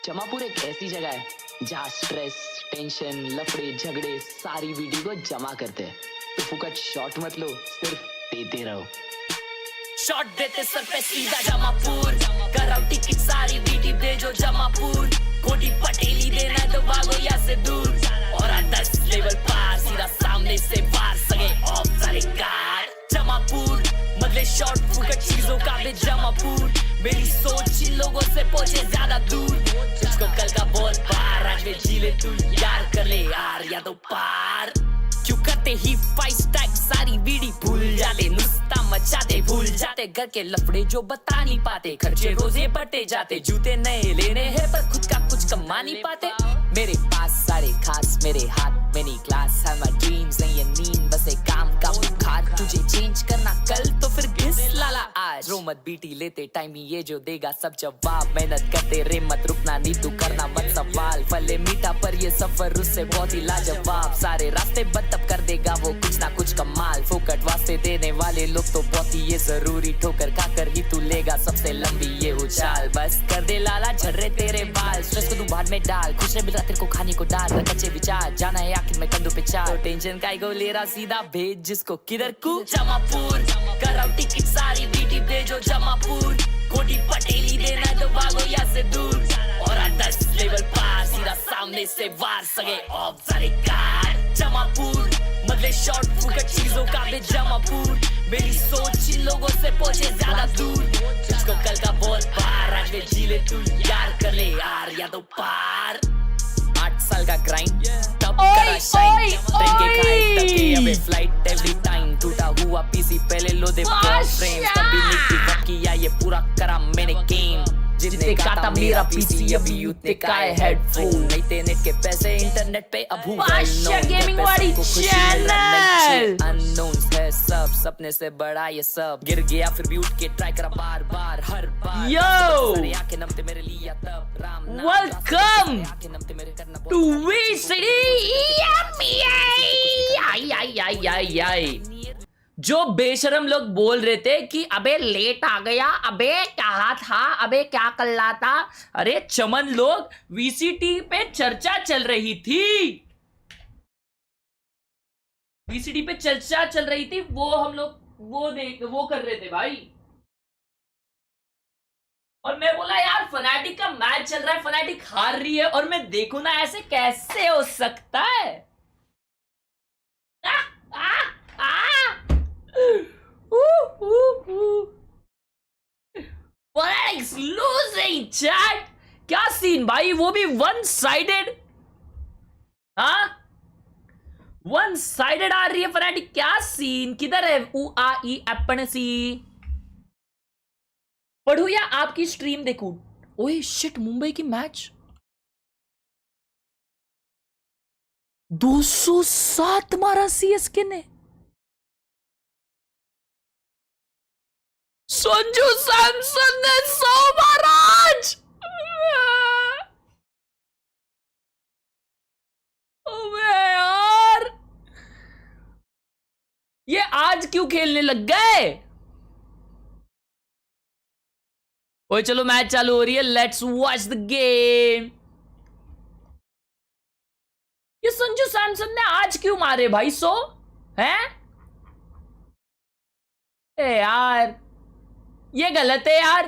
जमापुर एक ऐसी जगह है जहाँ स्ट्रेस, टेंशन, लफड़े, झगड़े सारी वीडियो को जमा करते हैं। तो फुकट शॉट मत लो, सिर्फ देते रहो। शॉट देते सर पे सीधा जमापुर, कराओ टिकट सारी वीडियो भेजो जमापुर। कोटी पटेली देना तो भागो यहाँ से दूर, और 10 लेवल पार सीधा सामने से वार सगे ऑफ सारे कार। जमापुर बदले शॉट फुकट चीजों का भी जमापुर। मेरी सोच इन लोगों से पहुंचे ज्यादा दूर, तुझको कल का बहुत पार आज में जी ले तू यार, कर ले यार या तो पार। क्यों करते ही 5 स्टैक सारी वीडी भूल जाते, नुस्ता मचाते भूल जाते, घर के लफड़े जो बता नहीं पाते, खर्चे रोजे बढ़ते जाते, जूते नए लेने हैं पर खुद का कुछ कमा नहीं पाते। मेरे पास सारे खास मेरे हाथ में नहीं क्लास है, माय ड्रीम्स नहीं ये नींद बस एक काम का बुखार। तुझे चेंज करना कल तो फिर घिस लाला आज, रो मत बीटी लेते टाइम ही ये जो देगा सब जवाब। मेहनत करते रे मत रुकना नहीं तू करना मत सवाल, फले मीठा पर ये सफर उससे बहुत ही लाजवाब। सारे रास्ते बंद तब कर देगा वो कुछ ना कुछ कमाल, फोकट वास्ते देने वाले लोग तो बहुत ही ये जरूरी, ठोकर खाकर ही तू लेगा सबसे लंबी ये उछाल। बस कर दे लाला झर्रे तेरे बाल, स्ट्रेस को तू बाद में डाल, खुश रह मिल रहा तेरे को खाने को डाल, रख अच्छे विचार जाना है आखिर में कंधों पे चाल। तो टेंशन काय को ले रहा सीधा भेज जिसको किधर को जमापुर, कराओ टिकट सारी वीडी भेजो जमापुर। कोटी पटेली देना तो भागो यहाँ से दूर, और 10 लेवल पार सीधा सामने से वार सगे ऑफ सारे कार। जमापुर बदले शॉट फुकट चीजों का भी जमापुर। मेरी सोच इन लोगों से पहुंचे ज्यादा दूर, तुझको कल का बहुत पार आज में जी ले तू यार, कर ले यार या तो पार। 8 साल का ग्राइंड तब करा शाइन, ट्रेन के खाए तब के अबे फ्लाइट एवरी टाइम। टूटा हुआ पीसी पहले लो दे फ्रेम, तभी निकली वक्त किया ये पूरा करा मैंने गेम। जितने काटा मेरा पीसी अभी उतने का है हेडफोन, नहीं थे नेट के पैसे इंटरनेट पे अब हूँ गेमिंग वाली चैनल। अननोन्स है सब, सपने से बड़ा ये सब, गिर गया फिर भी उठ के ट्राई करा बार बार हर बार। यो आंखें नमते मेरे लिए तब राम नाम, वेलकम आंखें नमते मेरे करना टू वीसीडी। आई जो बेशरम लोग बोल रहे थे कि अबे लेट आ गया, अबे कहाँ था, अबे क्या कर रहा था। अरे चमन लोग, वीसीटी पे चर्चा चल रही थी, वीसीटी पे चर्चा चल रही थी, वो हम लोग वो कर रहे थे भाई। और मैं बोला यार फनाटिक का मैच चल रहा है, फनाटिक हार रही है और मैं देखू ना, ऐसे कैसे हो सकता है। Fanatics losing chat, क्या सीन भाई, वो भी वन साइडेड। हाँ वन साइडेड आ रही है फनाटिक, क्या सीन, किधर है ऊ आ ई एप्पन सी। पढ़ू या आपकी स्ट्रीम देखू। ओए शिट, मुंबई की मैच 207 मारा सीएसके ने। संजू सैमसन ने 100 मारा आज। अबे यार ये आज क्यों खेलने लग गए। ओए चलो मैच चालू हो रही है, लेट्स वॉच द गेम। ये संजू सैमसन ने आज क्यों मारे भाई 100 हैं। यार ये गलत है यार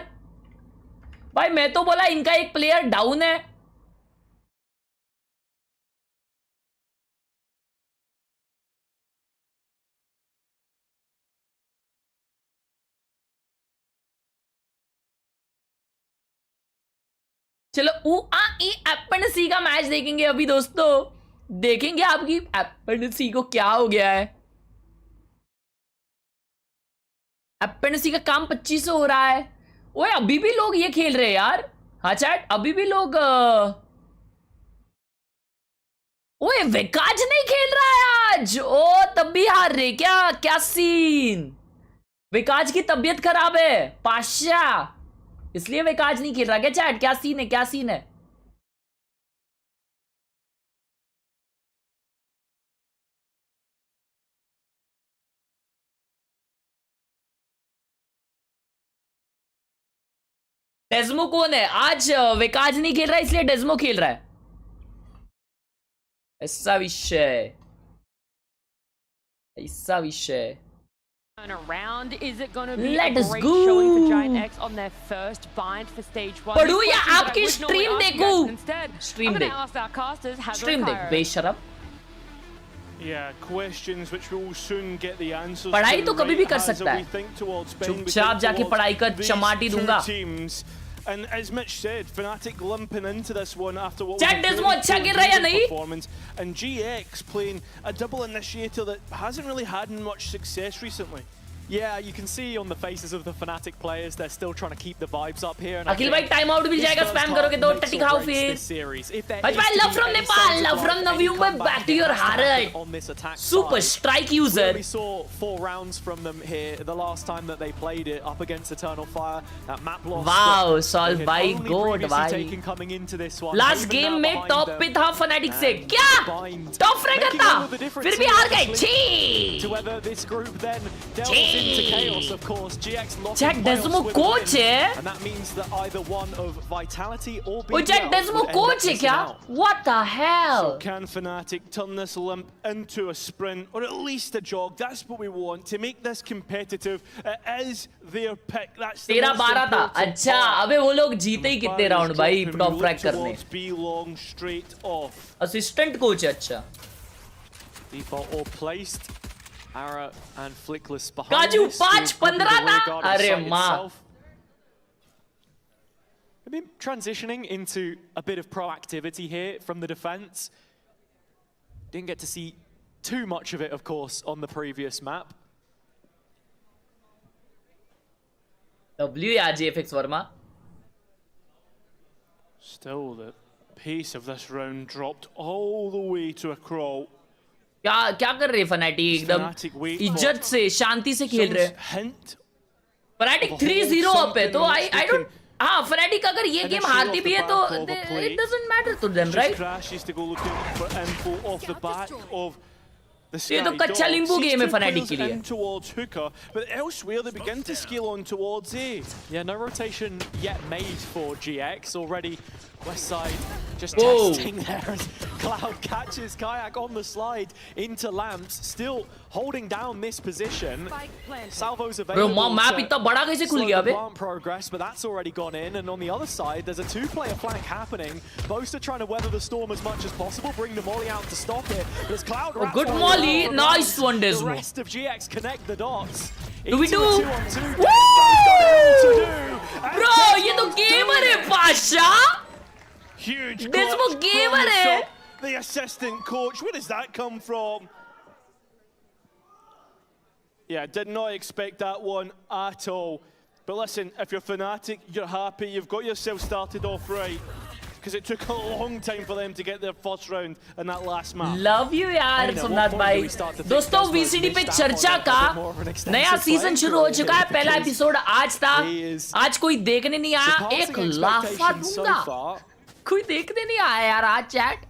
भाई, मैं तो बोला इनका एक प्लेयर डाउन है। चलो ऊ आ ई एप्पन सी का मैच देखेंगे अभी दोस्तों, देखेंगे आपकी एप्पन सी को क्या हो गया है। एप्पन सी का काम 2500 हो रहा है। ओए अभी भी लोग ये खेल रहे हैं यार। हाँ चैट, अभी भी लोग ओए विकाज नहीं खेल रहा है आज। ओ तब भी हार रहे क्या, क्या सीन। विकाज की तबीयत खराब है पाशा, इसलिए विकाज नहीं खेल रहा क्या चैट, क्या सीन है, क्या सीन है। डेस्मो कौन है आज? विकास नहीं खेल रहा है इसलिए डेस्मो खेल रहा है, ऐसा विषय, ऐसा विषय। Around. Is it going to be Let a us great go. showing for Giant X on their first bind for stage 1? पढ़ू This या question that I आपकी would normally stream ask you देखूं? guys, but instead, Stream I'm going देख। to ask our casters, Hazard stream देख Cairo. बेशरम। Yeah, questions which we'll soon get the answers पढ़ाई to. तो कभी भी कर Right, सकता Hazard, है। we think towards Spain, we चुपचाप think जाके towards पढ़ाई कर, these चमाटी two दूंगा। teams. And as Mitch said, Fnatic limping into this one after what Jack was a Desmo very अच्छा poor गिर रहा है या Euro नहीं? performance, and GX playing a double initiator that hasn't really had much success recently. Yeah, you can see on the faces of the Fnatic players, they're still trying to keep the vibes up here. And I Akhil think भाई time out mill this जाएगा, first spam half करोगे तो makes टट्टी or खाओ breaks फिर। this series. If there भाई is to love be from any Nepal, sense of love from life, any November, comeback, back to it your has to heart. happen on this attack Super side. strike We user। only saw 4 rounds from them here the last time that they played it up against Eternal Fire. That map loss. Wow, that Sol they had भाई, only good previously भाई। taken coming into this one. Last Haven game now में behind top them. पे था fanatic से, And क्या Bind top fragger making था, all of the difference फिर भी here, हार गए। obviously, to छी whether this group then delves into chaos, of course. GX locking Jack playoffs Desmo with a coach win, है? and that means that either one of Vitality or वो BBL जैक डेस्मो would end up coach है missing क्या? out. What the So hell? can Fnatic turn this limp into a sprint or at least a jog? That's what we want, to make this competitive. It is their pick. That's the most 13-12 था, important अच्छा part. अबे वो लोग जीते ही कितने Barry's round भाई dropping, top we frag look करने। towards B long straight off. Assistant coach है, अच्छा। Default all placed. Ara and Flickless behind काजू this, 5-15 with the था? rear guard of the अरे site माँ। itself. I mean, transitioning into a bit of proactivity here from the defense. Didn't get to see too much of it, of course, on the previous map. W या JFX Verma. Still, the pace of this round dropped all the way to a crawl. क्या क्या कर रहे fanatic? एकदम Fnatic wait इज्जत से, शांति से खेल रहे। Some hint. Fanatic of a 3-0 whole up है, तो something I don't, हाँ फनाटिक अगर ये And game a shot हारती off भी the है तो back of a play. it doesn't matter to them, Just right? crashes to go looking for info off the back of the ये तो Sky कच्चा Dogs. नींबू Sees game है two fanatic players के लिए। in towards Hookah, but elsewhere they begin to scale on towards A. Yeah, no rotation yet made for GX. Already West Side just Whoa. testing there as Cloud catches Kayak on the slide into Lamps, still holding down this position. Salvo's Bro, available map to इतना बड़ा कैसे खुल slow गया the bay? plant progress, but that's already gone in. And on the other side, there's a 2-player flank happening. Both are trying to weather the storm as much as possible, bring the molly out to stop it. But as Cloud wraps good one molly. around, Nice one, the Desmo. rest of GX connect the dots. Do we into do? a 2-on-2. Woo! Desmo's got it all to do. And Bro, ये तो Desmo's gamer doing है it. बादशाह। Huge Desmo clutch from gamer the है। top. The assistant coach, where does that come from? Yeah, did not expect that one at all. But listen, if you're Fnatic, you're happy, you've got yourself started off right. Because it took a long time for them to get their first round in that last map. Love you यार At what Somnath point भाई। do we start to think दोस्तों Desmo's VCD पे missed out चर्चा on a का bit more of an extensive नया season playing शुरू हो career चुका है। पहला because एपिसोड आज था, he is आज कोई देखने नहीं आया, एक surpassing लाफा expectations so दूंगा। far. कोई देखने नहीं आया यार आज चैट,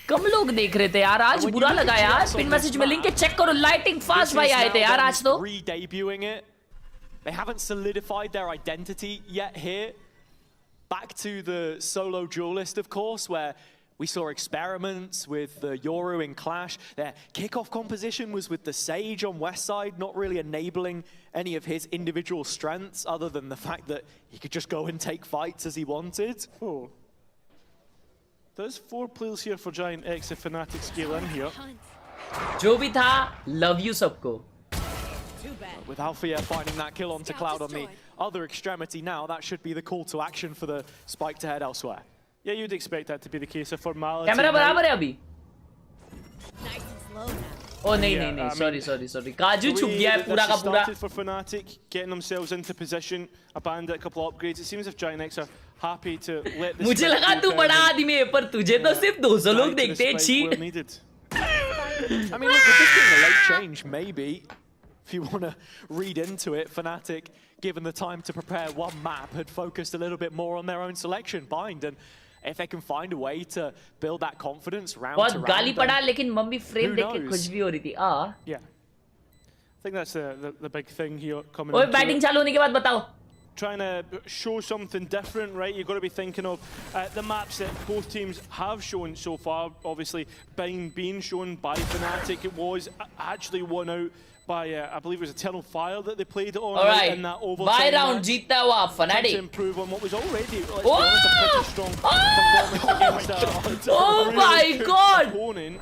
कम लोग देख रहे थे यार आज, And when बुरा you look लगा at यार। GX pin on message this में लिंक है, map, चेक करो। लाइटिंग फास्ट This भाई is आए थे now यार them आज तो। re-debuting it. They haven't solidified their identity yet here. Back to the solo duelist, of course, where we saw experiments with the Yoru in Clash. Their kickoff composition was with the Sage on West Side, not really enabling any of his individual strengths other than the fact that he could just go and take fights as he wanted. Oh. There's 4 players here for Giant X if Fnatic scale in here. जो भी था, love you सबको। With Althea finding that kill onto Cloud on the other extremity now, that should be the call to action for the spike to head elsewhere. Yeah, you'd expect that to be the case, a formality. Camera now. बराबर है अभी? ओ नहीं Yeah, नहीं नहीं, I sorry mean, sorry sorry, काजू The छुप way गया है that पूरा this का has पूरा। started for Fnatic, getting themselves into position, a bandit, a couple of upgrades. It seems if Giant X are happy to let this मुझे spike लगा go तू down बड़ा and आदमी है, पर तुझे तो सिर्फ 200 लोग drive to the देखते हैं। spike where छी। needed. I mean, look, with this being a late change, maybe, if you want to read into it, Fnatic, given the time to prepare one map, had focused a little bit more on their own selection, Bind, and if they can find a way to build that confidence round बहुत to round, गाली पड़ा, then लेकिन mummy frame who देख के knows? खुश भी हो रही थी। आ Yeah. I think that's the big thing here coming ओए into बैटिंग it. चालू होने के बाद बताओ। trying to show something different, right? You've got to be thinking of the maps that both teams have shown so far. Obviously, being shown by Fnatic, it was actually won out by, I believe it was Eternal Fire that they played on. All right. In that overtime Bye round match. जीतता हुआ To Fnatic. improve on what was already, let's be Oh! honest, a pretty strong performance against Oh really my good God! opponent.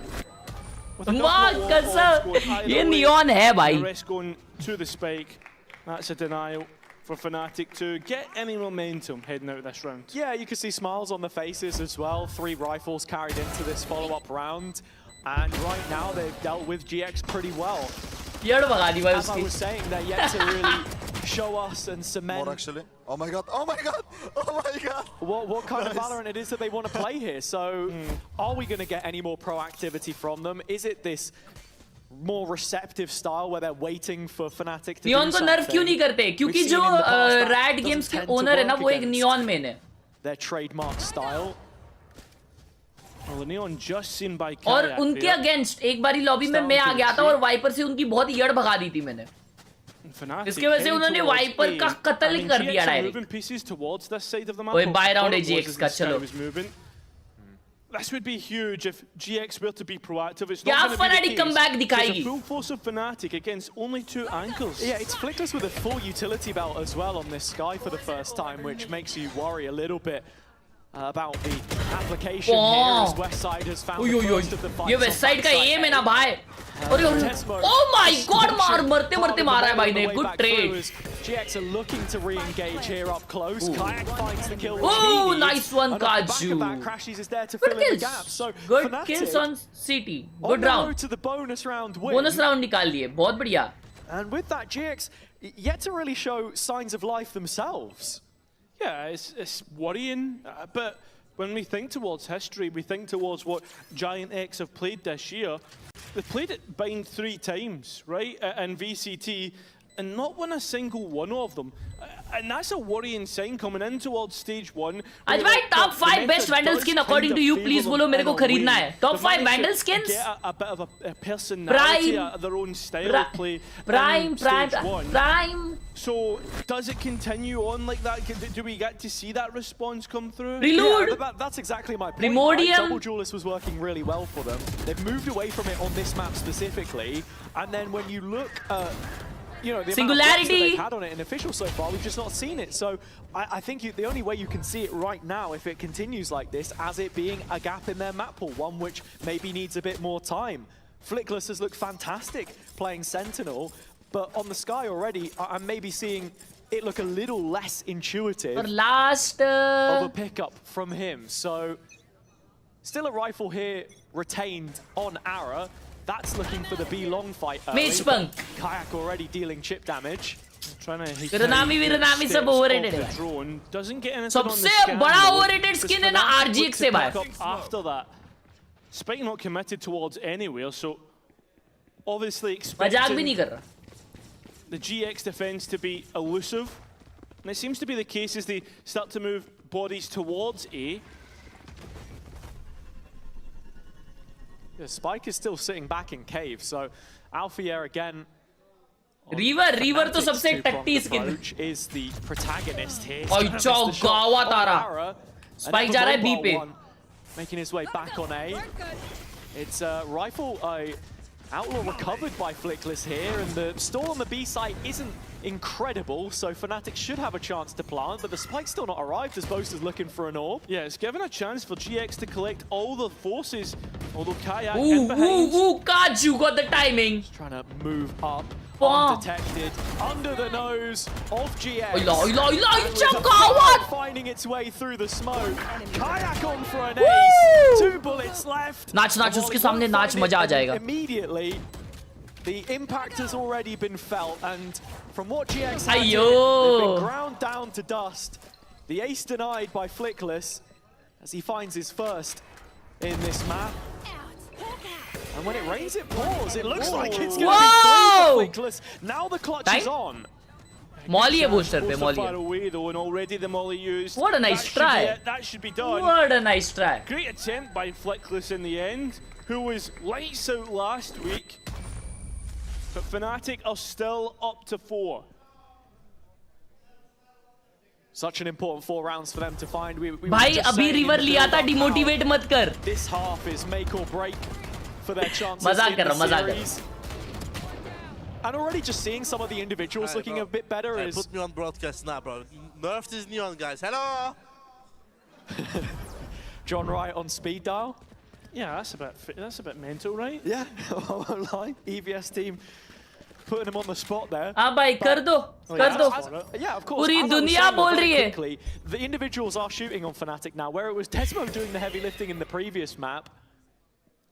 With a couple माँ of wall-offs going कसम either ये way. Neon है The भाई. rest going to the spike. That's a denial for Fnatic to get any momentum heading out of this round. Yeah, you can see smiles on the faces as well. 3 rifles carried into this follow-up round. And right now they've dealt with GX pretty well. येड़ भगा दी भाई As I उसकी. was saying, they're yet to really show us and cement More actually. Oh my god, oh my god, oh my god. what kind of Nice. Valorant it is that they want to play here. So are we going to get any more proactivity from them? Is it this more receptive style where they're waiting for Fnatic to neon do को नर्फ क्यों something? नहीं करते? क्योंकि We've seen जो in the past that red doesn't games के tend to owner है ना work वो एक against नियॉन मेन है. their trademark style. Well, the Neon just seen by और Kayak उनके there. अगेंस्ट एक बारी लॉबी में मैं आ गया था और वाइपर से उनकी बहुत येड़ भगा दी थी मैंने. Fnatic इसके वजह से heading उन्होंने towards वाइपर A. का कत्ल I mean, कर दिया GX are direct. moving pieces towards this side of the map. ओए, Or buy round it है was GX as का, the sky चलो. was moving. This would be huge if GX were to be proactive. It's क्या not going to be Fnatic the case. comeback दिखाएगी? There's a full force of Fnatic against only 2 ankles. Yeah, it's Flickless with a full utility belt as well on this Sky for the first time, which makes you worry a little bit about the application here as Westside has found the first of the fights ये on west side का backside M है A. ना भाई. और oh my God मरते मरते मारा है भाई ने. Good trade. GX are looking to re-engage here up close. Kayak finds the kill. Ooh, nice one, Kaju. Back crashes is there to Good fill in the kills. gap. So Good Fnatic kills on CT. on Good the round. road to the bonus round win. Bonus round निकाल लिए. बहुत बढ़िया. And with that, GX yet to really show signs of life themselves. Yeah, it's worrying, but when we think towards history, we think towards what Giant X have played this year. They've played it bind 3 times, right, in VCT, and not won a single one of them. And that's a worrying sign coming in towards stage 1. आज भाई top 5 best Vandal skin according to you. Please बोलो मेरे को खरीदना है. Top 5 Vandal skins. Get a bit of a personality, Prime. their own style of play. Prime, in stage 1. Prime. So does it continue on like that? Do we get to see that response come through? Prelude. Yeah, that's exactly my point. Primordium. Right? Double Duelist was working really well for them. They've moved away from it on this map specifically, and then when you look at the amount of Singularity. that they've had on it in official so far, we've just not seen it. So I think the only way you can see it right now, if it continues like this, as it being a gap in their map pool, one which maybe needs a bit more time. Flickless has looked fantastic playing Sentinel, but on the Sky already, I'm maybe seeing it look a little less intuitive और last of a pickup from him. So still a rifle here retained on Ara. That's looking for the B long fight early, Mage but Punk. Kayak already dealing chip damage. Trying to Viranami सब overrated है. drone doesn't get anything on the सबसे scan, बड़ा though. overrated Does skin है ना Fnatic RGX look to से भाई. pick up after that. Spike not committed towards anywhere, so obviously मजाक भी expecting नहीं कर रहा. the GX defense to be elusive. And it seems to be the case as they start to move bodies towards A. Yeah, Spike is still sitting back in cave, so Alfier again. Reaver तो सबसे Fnatic's टट्टी two-pronged skin. approach is the protagonist here. और Missed चौ the shot गावा on Tara. Ara. Spike And जा रहा है then B Mobile पे. One making his way back on A. It's a rifle, Outlaw recovered by Flickless here, and the stall on the B site isn't incredible, so Fnatic should have a chance to plant, but the spike's still not arrived as Boaster's looking for an orb. Yeah, it's given a chance for GX to collect all the forces, although Kayak in behind. Kaju got the timing. Trying to move up, Wow. undetected, under the nose of GX. इला And with a चमकावत. fire finding its way through the smoke. Kayak on for an Woo! ace. 2 bullets left. नाच नाच उसके सामने Won't नाच find मजा आ it, जाएगा. and immediately, the impact has already been felt, and from what GX had, Ayo. they've been ground down to dust. The ace denied by Flickless as he finds his first in this map. And when it rains, it pours. It looks like it's going to be Whoa! three for Flickless. Now the clutch is Time? on. Molly है booster पे Supposed to fire Molly. away though, and already the molly used. What a nice That should be try. it, that should be done. What a nice try. Great attempt by Flickless in the end, who was lights out last week. But Fnatic are still up to 4. Such an important 4 rounds for them to find. We were भाई just अभी saying in river the लिया था, build-up how demotivate मत कर. This half is make or break for their chances मजाक in कर रहा the हूं, मजाक कर series. And already just seeing some of the individuals looking a bit better is... Put me on broadcast now, bro. Nerfed is neon, guys. Hello! John Wright on speed dial. Yeah, that's a bit mental, right? Yeah, I won't lie. EVS team putting him on the spot there. हाँ भाई कर दो, कर दो. Yeah, of course. पूरी as I was दुनिया saying बोल very रही है. quickly, the individuals are shooting on Fnatic now, where it was Tesmo doing the heavy lifting in the previous map.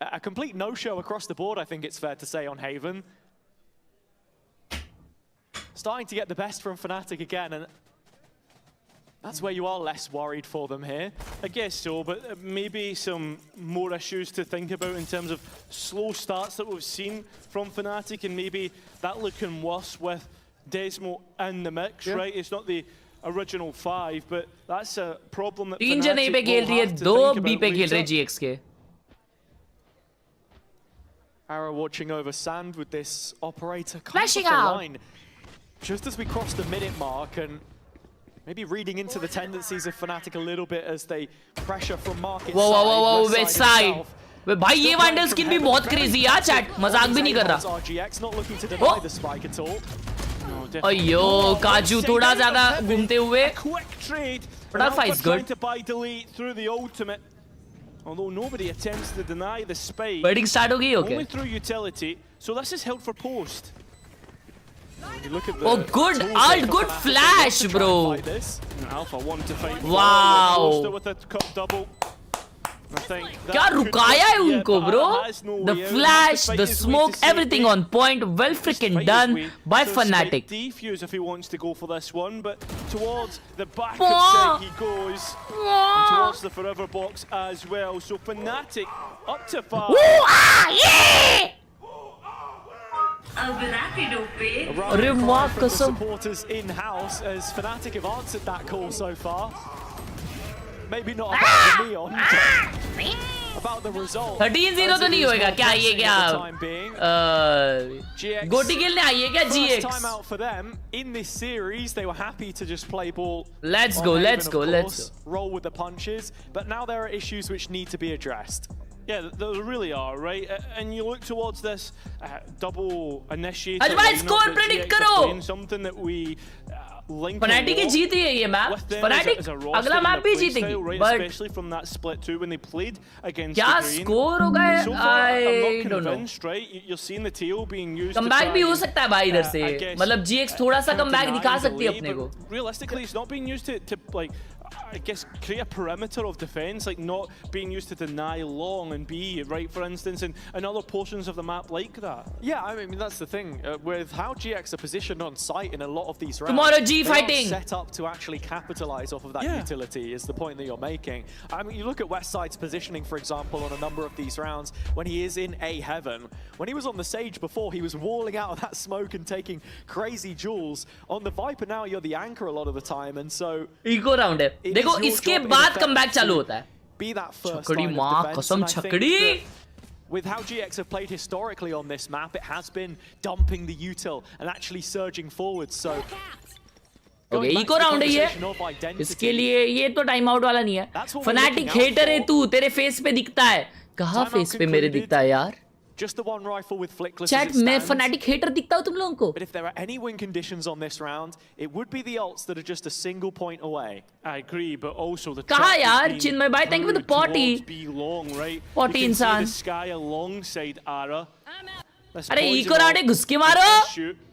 A complete no-show across the board, I think it's fair to say, on Haven. Starting to get the best from Fnatic again, and that's where you are less worried for them here. I guess so, but maybe some more issues to think about in terms of slow starts that we've seen from Fnatic, and maybe that looking worse with Desmo in the mix, right? It's not the original 5, but that's a problem that 3 जन A पे Fnatic खेल will रही है, have to 2 think B about पे खेल रहे later. GX के. Arrow watching over Sand with this operator Flashing off the out. line. Just as we cross the minute mark, and maybe reading into the tendencies of Fnatic a little bit as they pressure from market Whoa, whoa, whoa, whoa, side, west side. itself. वे भाई ये Still वांडल playing skin from भी heaven. बहुत crazy है chat, मजाक भी नहीं कर रहा. RGX not looking to deny Oh. the spike at all. No, definitely. अयो काजू थोड़ा ज्यादा घूमते हुए. A quick trade. But our Alpha fight's trying good. to buy delete through the ultimate. Although nobody attempts to deny the spike. Batting start हो गई Only okay. through utility. So this is held for post. When you look at the Oh, good tools ult, there for good Fnatic, flash, they want to try bro. and fight this. Alpha want to fight. Wow. Costa with a cup double. I think that क्या could रुकाया है be it, उनको but bro? Ara has no The way out. flash, Fight the his way smoke, to safety. everything on point. Well freaking Fight his done way by to a slight Fnatic. defuse if he wants to go for this one, but towards the back Wah. of side he goes. And towards the forever box as well. So Fnatic up to 5. Ooh, ah, yeah! A अरे rallying वाह, cry from the कसम. supporters in-house as Fnatic have answered that call so far. Maybe not about Ah! the neon, but about the result. 13-0 as तो it नहीं is होएगा not क्या ये pressing क्या at the time being. GX गोटी खेलने आई है क्या First GX? time out for them in this series. They were happy to just play ball. Let's on go, Haven, let's of go, let's course, roll with the punches. But now there are issues which need to be addressed. Yeah, there really are, right? And you look towards this double initiator. Ajmal, lineup score that predict GX are करो. playing, something that we link a fanatic he lot जीत रही है ये map. with them fanatic as a roster अगला and map their भी play जीतेगी. style, right? But Especially from that split 2 when they played against क्या the Green. Score होगा है? So far, I'm I not don't know. convinced, right? You're seeing the tail being used. Comeback भी हो सकता है भाई इधर से. I guess, मतलब GX थोड़ा सा कमबैक deny दिखा the सकती है lead, अपने को. but realistically, it's not being used to like, I guess, create a perimeter of defense, like not being used to deny long and B, right, for instance, and other portions of the map like that. Yeah, I mean, that's the thing. With how GX are positioned on site in a lot of these rounds, Tomorrow G they are fighting. set up to actually capitalize off of that utility is the point that you're making. I mean, you look at Westside's positioning, for example, on a number of these rounds, when he is in A Heaven. When he was on the Sage before, he was walling out of that smoke and taking crazy jewels. On the Viper now, you're the anchor a lot of the time, and so... eco round है. it देखो is your इसके job in बाद effect comeback चालू to होता है. Be that first छकड़ी line of माँ defense, कसम and I think छकड़ी. that with how GX have played historically on this map, it has been dumping the util and actually surging forward. So, okay eco round है ये. इसके लिए ये तो time out वाला नहीं है. फनाटिक हेटर है तू, तेरे फेस पे दिखता है. कहाँ फेस पे मेरे दिखता है यार? just the one rifle with Flickless. Chat मैं फनाटिक हेटर दिखता हूँ तुम लोगों को. But if there are any win conditions on this round, it would be the ults that are just a single point away. I agree, but also the कहाँ trap यार? is being चिन्मय भाई, thank you for the through potty. towards B long, right? Potty You can see इंसान. the sky alongside Ara. This अरे poison eco round है, off. घुस के मारो. Shoot.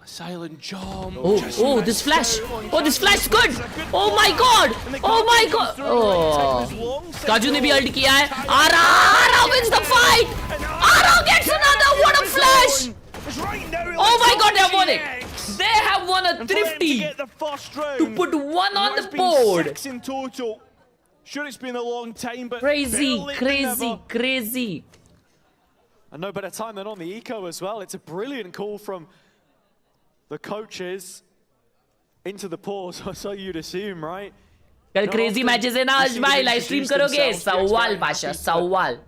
A silent jump. Oh, this flash. Oh, this flash is good. Oh my god. Oh my god. Oh. काजू ने भी alt किया है. Ara wins the fight. Ara gets another. What a flash. Oh my god, they have won it. They have won a thrifty to put one on the board. 6 in total. Sure, it's been a long time, but Crazy, better late than crazy, never. crazy. And no better time than on the eco as well. It's a brilliant call from the coaches into the pause, so you'd assume, right? कल crazy matches है ना आज भाई live stream करोगे. सवाल पाशा सवाल.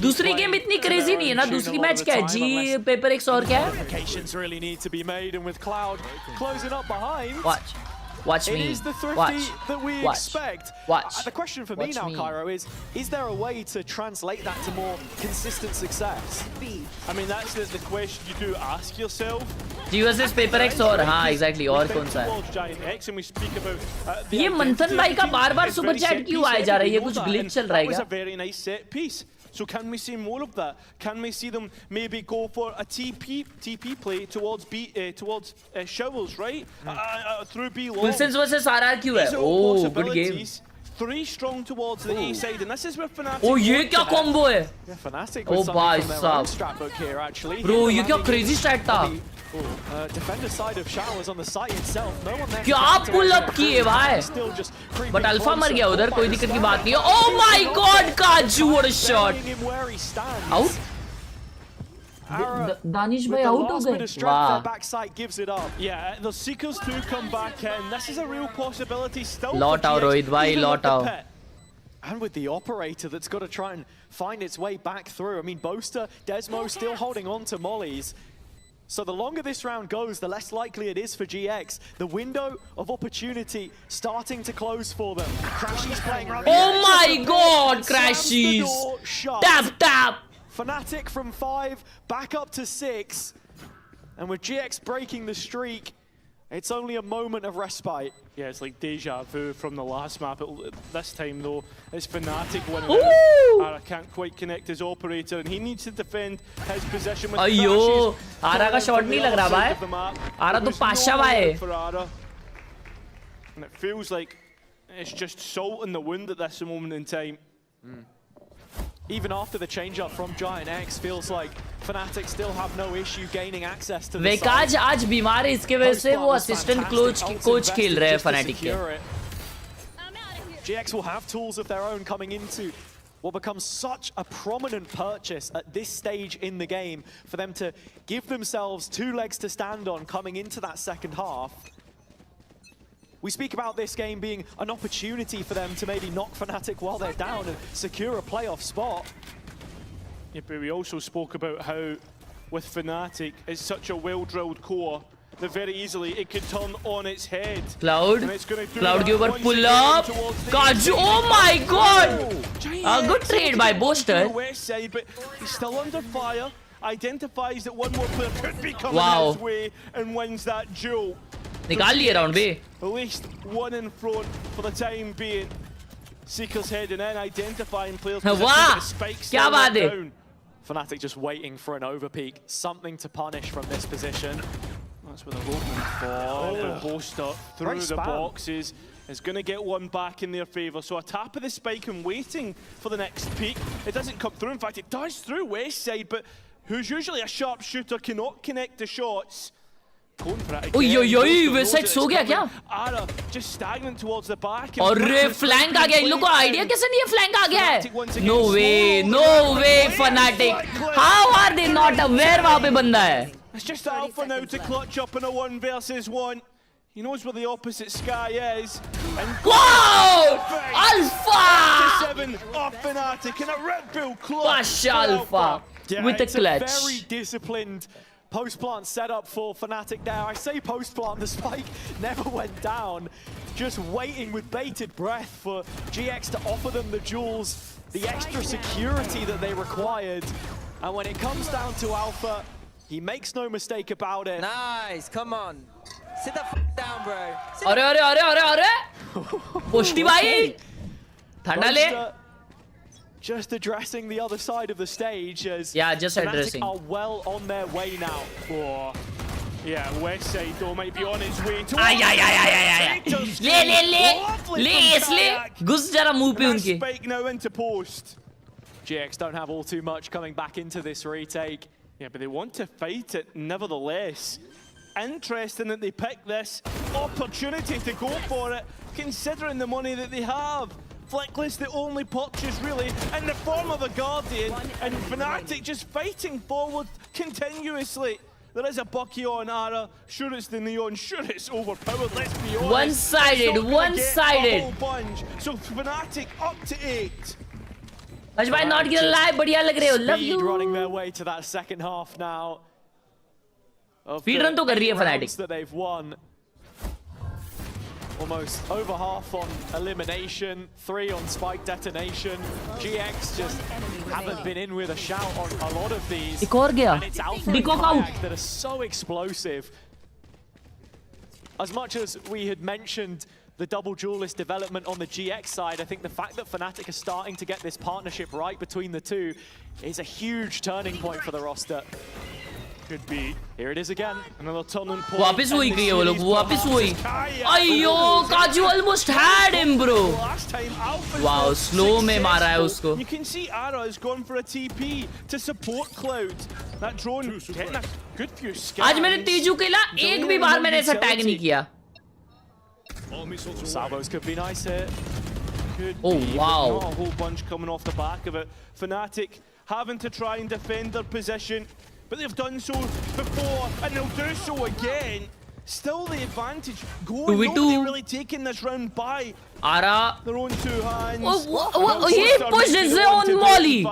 दूसरी game इतनी क्रेजी नहीं है ना. दूसरी मैच क्या है? जी पेपर एक्स और क्या है? Modifications really need to be made, and with Cloud closing up behind. Watch. Watch It me. is the thrifty Watch. that we Watch. expect. Watch. The question for me Watch now, me. Cairo, is there a way to translate that to more consistent success? I mean, that's the question you do ask yourself. G versus paper x और हाँ exactly और कौन सा है ये मंथन भाई का बार-बार सुपर चैट क्यों आए जा रहा है ये कुछ ग्लिच चल रहा है क्या very nice set piece. So can we see more of that? Can we see them maybe go for a TP play towards Showers, right? Through B long. Wilson versus RR क्यों है These are all oh good game possibilities. 3 strong towards the A side, and this is where Fnatic. ओ ये क्या combo है Yeah, Fnatic Oh, with something bhai from their sahab. own scrapbook here, actually. Bro Here ये क्या landing crazy stat था on the, defender side of Showers on the site itself. No one there. क्या to pull up counter किए it. भाई Still just creeping but alpha मर closer. गया उधर कोई दिक्कत की बात नहीं है ओह माय गॉड काजू what a shot Burying him where he stands. Out Danish With भाई the आउट हो last bit गए of strength, their वाह backside gives it up. Yeah, the Seekers do come back in. This is a real possibility still. लौट for आओ GX, Rohit भाई even with लौट the आओ pit. And with the operator that's got to try and find its way back through. I mean, Boaster, Desmo still holding on to mollies. So the longer this round goes, the less likely it is for GX. The window of opportunity starting to close for them. Crashy's playing around. Oh my God, Slams the Crashies. door shut. Tap tap Fnatic from 5 back up to 6. And with GX breaking the streak, it's only a moment of respite. Yeah, it's like deja vu from the last map. This time, though, it's Fnatic winning. Ooh! Ara can't quite connect his operator, and he needs to defend his position with अयो Crashies आरा का falling shot from नहीं the लग रहा other भाई side of the map. आरा तो There's Pasha no भाई way for Ara. And it feels like it's just salt in the wound at this moment in time. Even after the change-up from Giant X, feels like Fnatic still have no issue gaining access to the वेकाज site. आज बीमार है इसके वजह से वो Postplan was assistant fantastic. Coach Ults खेल रहे हैं invested just to फनाटिक के secure it. GX will have tools of their own coming into what becomes such a prominent purchase at this stage in the game for them to give themselves 2 legs to stand on coming into that second half. We speak about this game being an opportunity for them to maybe knock Fnatic while they're down and secure a playoff spot. Yeah, but we also spoke about how, with Fnatic, it's such a well-drilled core that very easily it could turn on its head. Cloud And it's going to do cloud के that ऊपर once pull again up towards the काजू east ओ side. My god Giant A good X trade able by to go Boaster. to the west side, but he's still under fire. Identifies that one more player could be coming Wow. his way and wins that duel. निकाल लिए round भी At least one in front for the time being. Seekers heading in, identifying players. वाह The spikes क्या still बात है down. Fnatic just waiting for an overpeak, something to punish from this position. That's where they're hoping for. But Boaster through Great the spam. boxes is going to get one back in their favour. So a tap of the spike and waiting for the next peak. It doesn't come through. In fact, it does through west side, but who's usually a sharpshooter cannot connect the shots. Going for it again. ओय ओय ओय Boaster वैसे knows so it's गया क्या coming. Ara just stagnant towards the back. and और Fnatic flank आ गया इन लोगों को आइडिया कैसे नहीं है फ्लैंक आ गया है no way fanatic how are they not aware वहां पे बंदा है It's just Alpha now to clutch up in a 1 versus 1. He knows where the opposite sky is. And wow alpha 7 off Fnatic and a Red Bull clutch. Pasha for Alpha with a it's a clutch very disciplined post-plant setup for Fnatic there. I say post-plant, the spike never went down. Just waiting with bated breath for GX to offer them the jewels, the extra security that they required. And when it comes down to Alpha, he makes no mistake about it. Nice, come on. Sit the f down, bro. अरे अरे अरे अरे अरे पुष्टि भाई ठंडा ले Boaster just addressing the other side of the stage as Yeah, just Fnatic addressing. are well on their way now. Oh, yeah, West Side though might be on its way to. आय आय आय आय आय आय ले ले ले ले इसलिए घुस जरा मुंह पे उनके Spike now into post. GX don't have all too much coming back into this retake. Yeah, but they want to fight it nevertheless. Interesting that they pick this opportunity to go for it, considering the money that they have. Flickless, the only purchase really, in the form of a Guardian, and Fnatic just fighting forward continuously. There is a Bucky on Ara. Sure, it's the Neon. Sure, it's overpowered. Let's be honest. One-sided, It's not gonna one-sided. get a whole bunch. So Fnatic up to 8. अज भाई not गिर live बढ़िया लग रहे हो love Speed you running their way to that second half now. Of Speed the run तो कर रही है 8 rounds Fnatic. that they've won. Almost over half on elimination, 3 on spike detonation. GX just haven't been in with a shout on a lot of these. एक और गया. And it's Alpha and Peacock out. Kayak that are so explosive. As much as we had mentioned the double duelist development on the GX side, I think the fact that Fnatic are starting to get this partnership right between the two is a huge turning point for the roster. Could be. Here it is again. Another turning point. वापिस वही in the गए वो लोग. series, वापिस वही. perhaps. अयो, काजू almost had him, bro. Last time, Alpha's Wow, been slow में मारा है successful. उसको. You can see Ara has gone for a TP to support Cloud. That drone getting a good few scans. आज मैंने तेजू के ला एक भी बार मैंने ऐसा टैग नहीं किया. Salvos could be nice here. Could Oh, be, but wow. Not a whole bunch coming off the back of it. Fnatic having to try and defend their position, but they've done so before, and they'll do so again. Still the advantage going. 2v2. Nobody really taking this round by Ara. their own 2 hands. ये push is on Molly.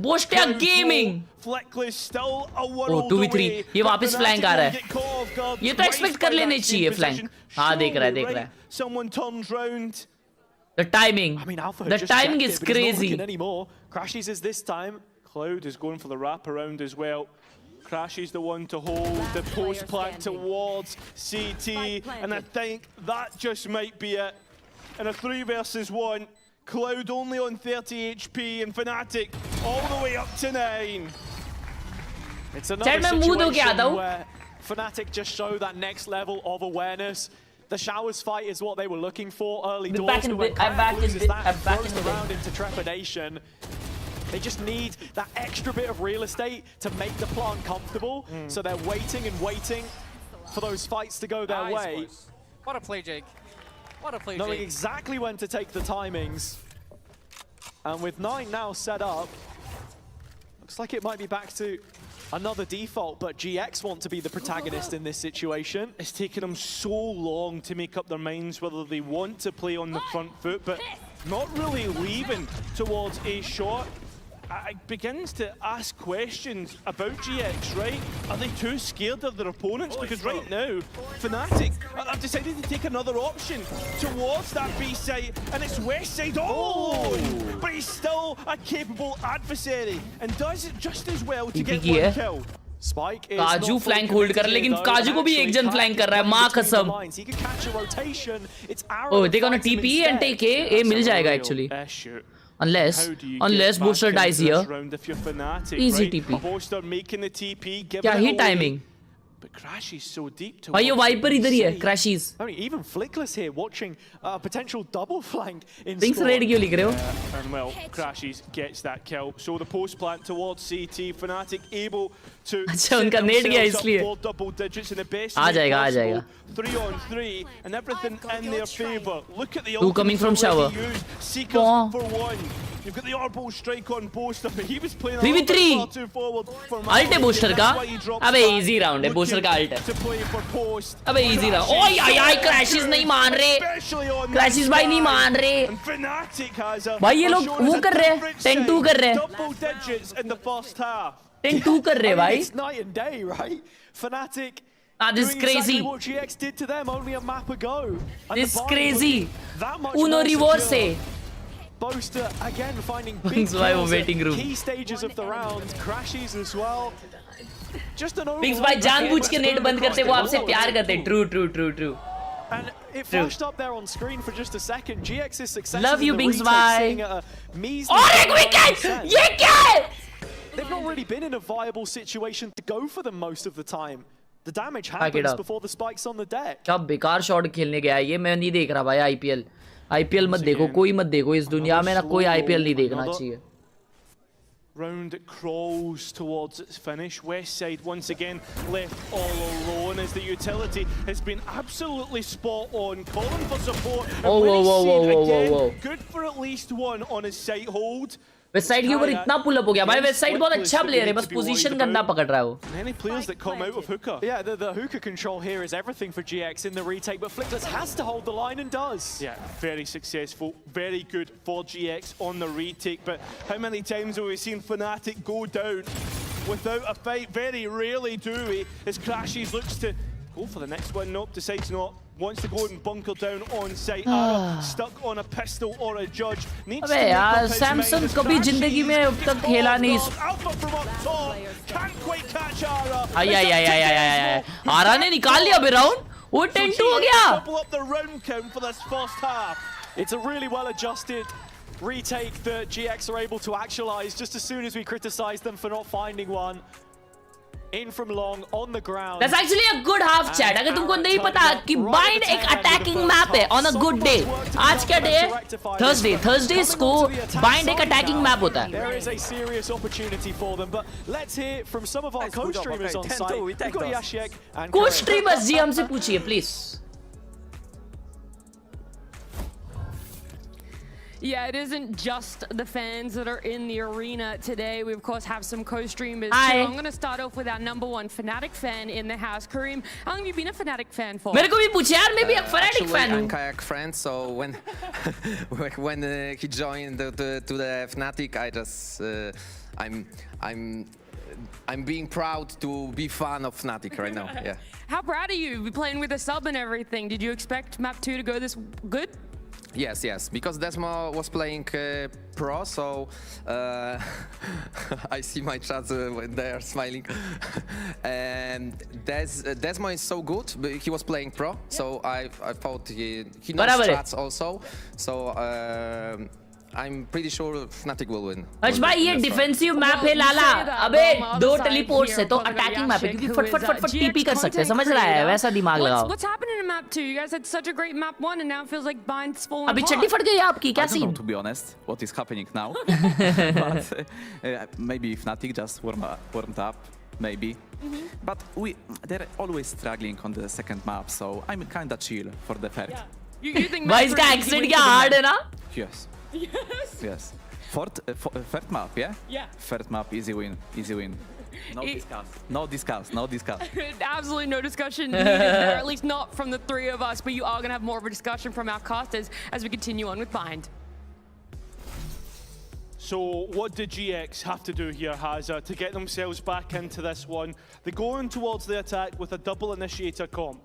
Bostia Gaming. Fleckless still a Oh, world 2v3. away. ये वापस flank आ रहा है. Fnatic will get caught off guard ये तो right expect by कर लेने that चाहिए same flank. position. हाँ, देख रहा है, Surely, देख रहा है. right? Someone turns round. The timing. I mean, Alpha The just timing checked is it, but he's not crazy. looking anymore. Crashies is this time. Cloud is going for the wraparound as well. Crash is the one to hold the post plant towards CT, and I think that just might be it. In a 3 versus 1, Cloud only on 30 HP, and Fnatic all the way up to 9. It's another Chat, मैं mood हो गया था situation वो. where Fnatic just show that next level of awareness. The showers fight is what they were looking for early We're doors. back in but when bit- I'm back in loses bit- that, I'm back throws in the bit. round into trepidation. They just need that extra bit of real estate to make the plant comfortable. So they're waiting and waiting for those fights to go their way, What a play, Jake. What a play, knowing Jake. exactly when to take the timings. And with 9 now set up, looks like it might be back to another default, but GX want to be the protagonist in this situation. It's taken them so long to make up their minds whether they want to play on the front foot, but not really leaving towards a shot. I begins to ask questions about GX, right? Are they too scared of their opponents? Because right now, Fnatic have decided to take another option towards that B site, and it's West side all alone. But he's still a capable adversary, and does it just as well to get TP one है. kill. Spike is काजू not fully flank hold कर रहा है, committed लेकिन though, काजू को भी and एक जन actually flank कर रहा है, माँ between the कसम. lines. He could catch a rotation. It's Arrow Oh, that they're gonna fights him TP and instead. take A. A मिल जाएगा Real actually. issue. Unless How do you unless get back Booster into dies this here. round if you're Fnatic, Easy right? TP. Booster making the TP, giving क्या it he away. timing. But Crash is so deep to भाई ये wiper इधर ही है. Crashies. I mean, even Flickless here watching a potential double flank in Things spawn. Red क्यों लिख रहे हो? And well, Crashies gets that kill. So the post plant towards CT, Fnatic able to अच्छा, set उनका net गया themselves up इसलिए. for double digits in the best आ way जाएगा, आ possible. जाएगा. 3 on 3, and everything in their favor. Look at the Two coming from ultimates already shower. used. Seekers Aw. for 1. You've got the Arbol strike on Booster, but he was playing a 3v3. little bit far too forward for Ult है Maverick, Booster and का. that's why he drops अबे back, easy round है, Booster का ult है. looking to play for post. अबे easy round. ओए यार यार Crashies नहीं मान रहे. Especially on Crashies this भाई नहीं side. मान रहे. And Fnatic has a भाई ये लोग shown वो us a कर रहे हैं, different 10-2 side. कर रहे हैं. Double digits in the first half. 10-2 कर रहे हैं भाई. It's night and day, right? Fnatic Ah, this is doing exactly crazy. what GX did to them only a map ago. And This the is bind crazy. looking that much Uno more reverse secure. है. Booster again finding big Wings भाई वो kills at waiting room. key stages of the round. Crashies as well. Just an overall Pigs भाई जानबूझ के net बंद करते वो आपसे across प्यार the करते. board. True true true true. And it flashed up there on screen for just a second. GX's success Love you, in the Bings retake bye. sitting at a measly और एक 29%. Wicket. ये क्या है? They've not really been in a viable situation to go for them most of the time. The damage Back it happens up. before the spike's on the deck. क्या बेकार shot खेलने गया है ये. मैं नहीं देख रहा भाई आईपीएल. आईपीएल मत देखो, कोई मत देखो इस दुनिया में ना. कोई आईपीएल नहीं देखना चाहिए. Round it crawls towards its finish. West side once again left all alone as the utility has been absolutely spot on, calling for support. And Oh, when whoa, he's whoa, seen whoa, whoa, again, whoa. good for at least one on his sight hold. West side के ऊपर इतना pull up हो गया भाई. West side बहुत अच्छा player है, बस पोजीशन गंदा पकड़ रहा है वो. And any players that come out of hookah. Yeah, the hookah control here is everything for GX in the retake, but Flickless has to hold the line and does. Yeah, very successful, very good for GX on the retake, but how many times have we seen Fnatic go down without a fight? Very rarely do we, as Crashies looks to go for the next one. Nope, decides not. wants to go and bunker down on site. Ara stuck on a pistol or a judge. Needs अबे to make यार up his Samson mind. कभी जिंदगी में अब तक खेला नहीं Alpha from up top. Can't quite catch Ara. आई आरा ने निकाल लिया अभी राउंड वो 10-2 हो गया Double up the round count for this first half. It's a really well-adjusted retake that GX are able to actualize just as soon as we criticize them for not finding one. In from long, on the ground. That's actually a good half chat. अगर तुमको नहीं पता कि Bind एक attacking map है on a good day. आज क्या day है? Thursday. Thursdays को Bind एक attacking map होता है. There is a serious opportunity for them, but let's hear from some of our co-streamers on site. We've got Yashek and Co-streamers जी हमसे पूछिए please. Yeah, it isn't just the fans that are in the arena today. We, of course, have some co-streamers Hi. too. I'm going to start off with our #1 Fnatic fan in the house. Kareem, how long have you been a Fnatic fan for? मेरे को भी पूछे यार मैं भी एक Fnatic fan हूँ. I'm kayak friend, so when he joined to the Fnatic, I just I'm being proud to be fan of Fnatic right now. Yeah. How proud are you? We're playing with a sub and everything. Did you expect map 2 to go this good? Yes, because Desmo was playing pro, so I see my chat when they are smiling. And Desmo is so good, but he was playing pro, so I thought he knows strats also. So I'm pretty sure Fnatic will win. हर्ष भाई ये defensive map है लाला अबे 2 teleports है तो attacking map है क्योंकि फट TP कर सकते हैं समझ रहा है वैसा दिमाग लगाओ What's happening in map 2? You guys had such a great map 1 and now it feels like Bind's falling अभी apart. चड्डी फट गई आपकी क्या I don't know, seen to be honest, what is happening now. But maybe Fnatic just warmed up, maybe. But they're always struggling on the second map, so I'm kind of chill for the third. You think भाई map इसका 3 accent wins क्या the hard है map? ना Yes. Yes. Third map, yeah? Yeah. Third map, easy win. No discuss. Absolutely no discussion needed there, at least not from the 3 of us, but you are going to have more of a discussion from our casters as we continue on with Bind. So what did GX have to do here, Hazza, to get themselves back into this one? They're going towards the attack with a double initiator comp.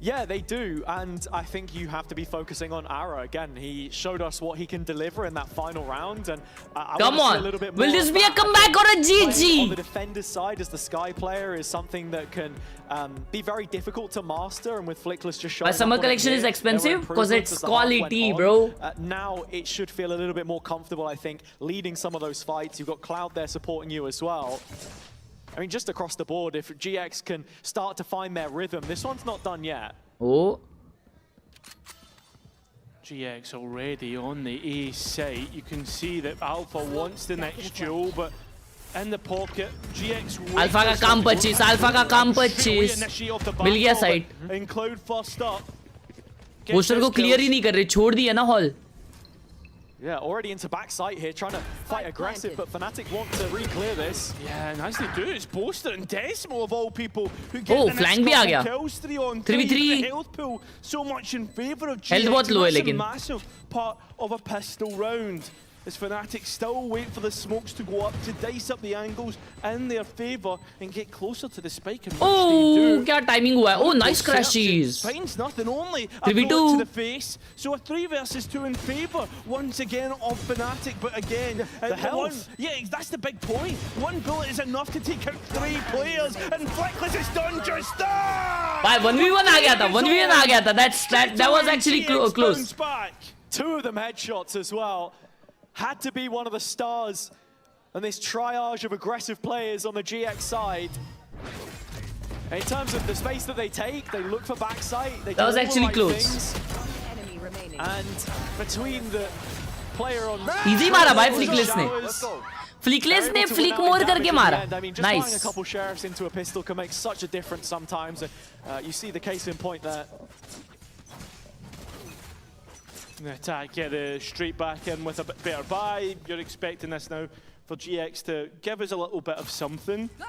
Yeah, they do, and I think you have to be focusing on Ara again. He showed us what he can deliver in that final round, and I Come want to see on, a little bit will more this of be a that. comeback or a GG? On the defender's side, as the Sky player, is something that can be very difficult to master, and with Flickless just showing My summer up on it collection here, is there were expensive because improvements it's as the half went quality, on. bro. Now it should feel a little bit more comfortable, I think, leading some of those fights. You've got Cloud there supporting you as well. I mean, just across the board, if GX can start to find their rhythm, this one's not done yet. Oh. GX already on the A site. You can see that Alpha wants the next duel, but in the pocket, GX Alpha का काम 25, Alpha का काम 25. मिल गया side. In Cloud first up. Poster को clear ही नहीं कर रहे छोड़ दिया ना hall. Yeah, already into backside here, trying to fight aggressive, but Fnatic want to re-clear this. Yeah, and as they do, it's Poster and Desmo of all people who get Oh, the flank next भी आ couple गया. kills 3-on-3. 3v3. The health pool so much in favor of GX. Health बहुत low है That's a लेकिन. massive part of a pistol round. As Fnatic still wait for the smokes to go up to dice up the angles in their favor and get closer to the spike. And Oh, क्या timing हुआ है? Oh, nice crashes. Finds nothing, only a 3v2. bullet to the face. So a 3 versus 2 in favor once again of Fnatic, but again, The health. that's the big point. One bullet is enough to take out 3 players, and Flickless has done just that. भाई 1v1 आ गया था. 1v1 आ गया था. That was actually close. Back. 2 of them headshots as well. Had to be one of the stars and this triage of aggressive players on the GX side. In terms of the space that they take, they look for backside. They That was do all the actually right close. things. And between the player on Easy मारा भाई Flickless ने. showers, Flickless they're ने able to flick win out more in करके damage at मारा. the end. I mean, just throwing a Nice. couple sheriffs into a pistol can make such a difference sometimes. You see the case in point there. The attack, get the straight back in with a bit better buy. You're expecting this now for GX to give us a little bit of something. Do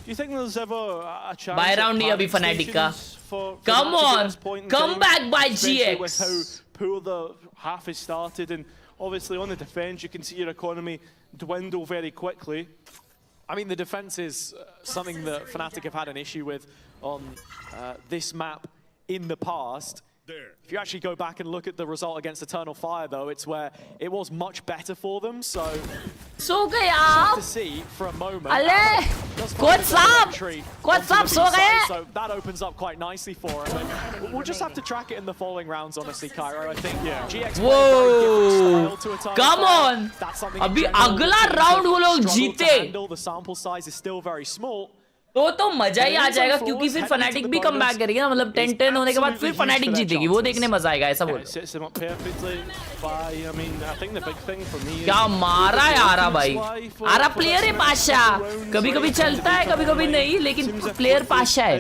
you think there's ever a chance? Buy round नहीं अभी Fnatic का. Come on, come back by GX. With how poor the half has started, and obviously on the defense, you can see your economy dwindle very quickly. I mean, the defense is something that Fnatic have had an issue with on this map in the past. If you actually go back and look at the result against Eternal Fire, though, it's where it was much better for them. So, सो गए आप to see for a moment. अले Does coach साहब coach साहब सो गए So that opens up quite nicely for him. And we'll just have to track it in the following rounds, honestly, Cairo. I think GX Whoa. played a very different style to Eternal Come Fire. on. That's something अभी in general अगला that round वो लोग struggle to जीते। handle. The sample size is still very small. तो मजा ही आ जाएगा क्योंकि फिर फनाटिक भी कम बैक करेगी ना मतलब 10-10 होने के बाद फिर फनाटिक जीतेगी वो देखने मजा आएगा ऐसा बोल क्या मारा है आरा भाई आरा प्लेयर है पाशा कभी कभी चलता है कभी कभी नहीं लेकिन प्लेयर पाशा है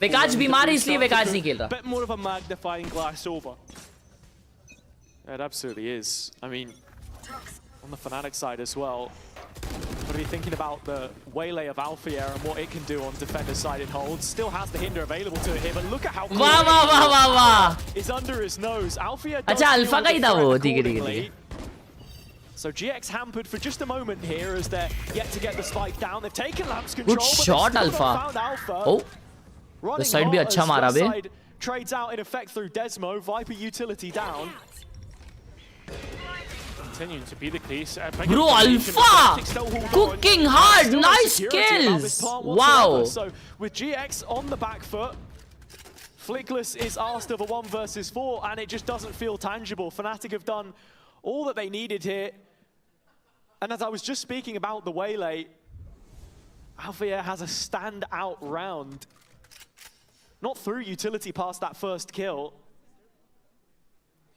विकास बीमार है इसलिए विकास नहीं खेल रहा It absolutely is. I mean, on the Fnatic side as well, but be thinking about the waylay of Alphier and what it can do on defender's side in holds. Still has the hinder available to him, but look at how वाह is under his nose. Alphier अच्छा alpha का ही था वो ठीक है So GX hampered for just a moment here as they're yet to get the spike down. They've taken Lamp's control. Good shot Alpha. Oh, the side भी अच्छा मारा बे. Trades out in effect through Desmo. Viper utility down. Continuing to be the case. Bro, Alpha cooking hard, nice kills. Wow. So with GX on the back foot, Flickless is asked of a 1 versus 4, and it just doesn't feel tangible. Fnatic have done all that they needed here. And as I was just speaking about the waylay, Alphier has a standout round. Not through utility past that first kill.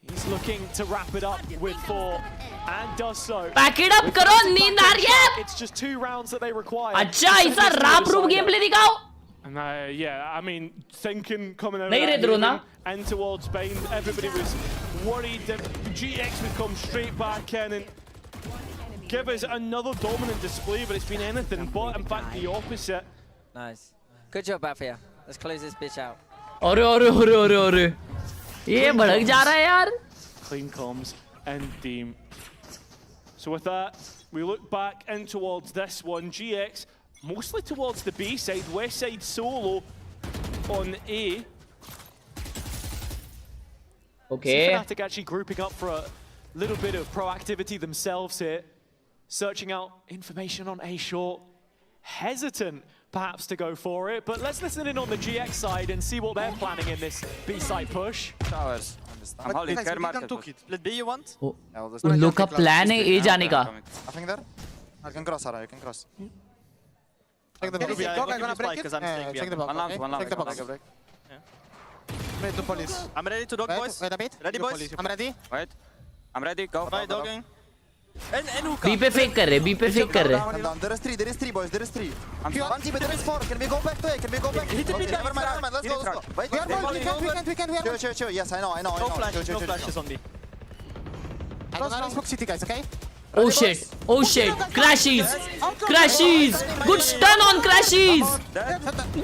He's looking to wrap it up with 4 and does so. Pack it up करो नींद आ रही है. It's just 2 rounds that they require. अच्छा ऐसा rap रूप gameplay दिखाओ. And yeah, I mean, thinking coming out नहीं रहते ना. and towards Bane, everybody was worried that GX would come straight back in and give us another dominant display, but it's been anything but, in fact, the opposite. Nice. Good job, Alpha. Let's close this bitch out. अरे ये भड़क जा रहा है यार. Clean comms and Deem. So with that, we look back in towards this one. GX mostly towards the B side, west side solo on A. Okay. Fnatic actually grouping up for a little bit of proactivity themselves here, searching out information on A short. Hesitant perhaps to go for it, but let's listen in on the GX side and see what they're planning in this B side push. Towers. I'm holding care market. Split B you want? उन लोग का plan है ए जाने का. I think there. I can cross, Ara. I can cross. Take the break. I'm gonna break it. Take the box. Take the box. Wait, the police. I'm ready to dog, boys. Wait a bit. Ready, boys? I'm ready. Wait. I'm ready. Go. Bye, dogging. B पे fake कर रहे B पे fake कर रहे. There is 3 boys, there is 3. One team, there is 4. Can we go back to A? Can we go back? Never mind, let's go. Wait, we can. Chill. Yes, I know. No flashes on me. Let's smoke city, guys, okay? Oh shit. Crashes. Good stun on Crashes.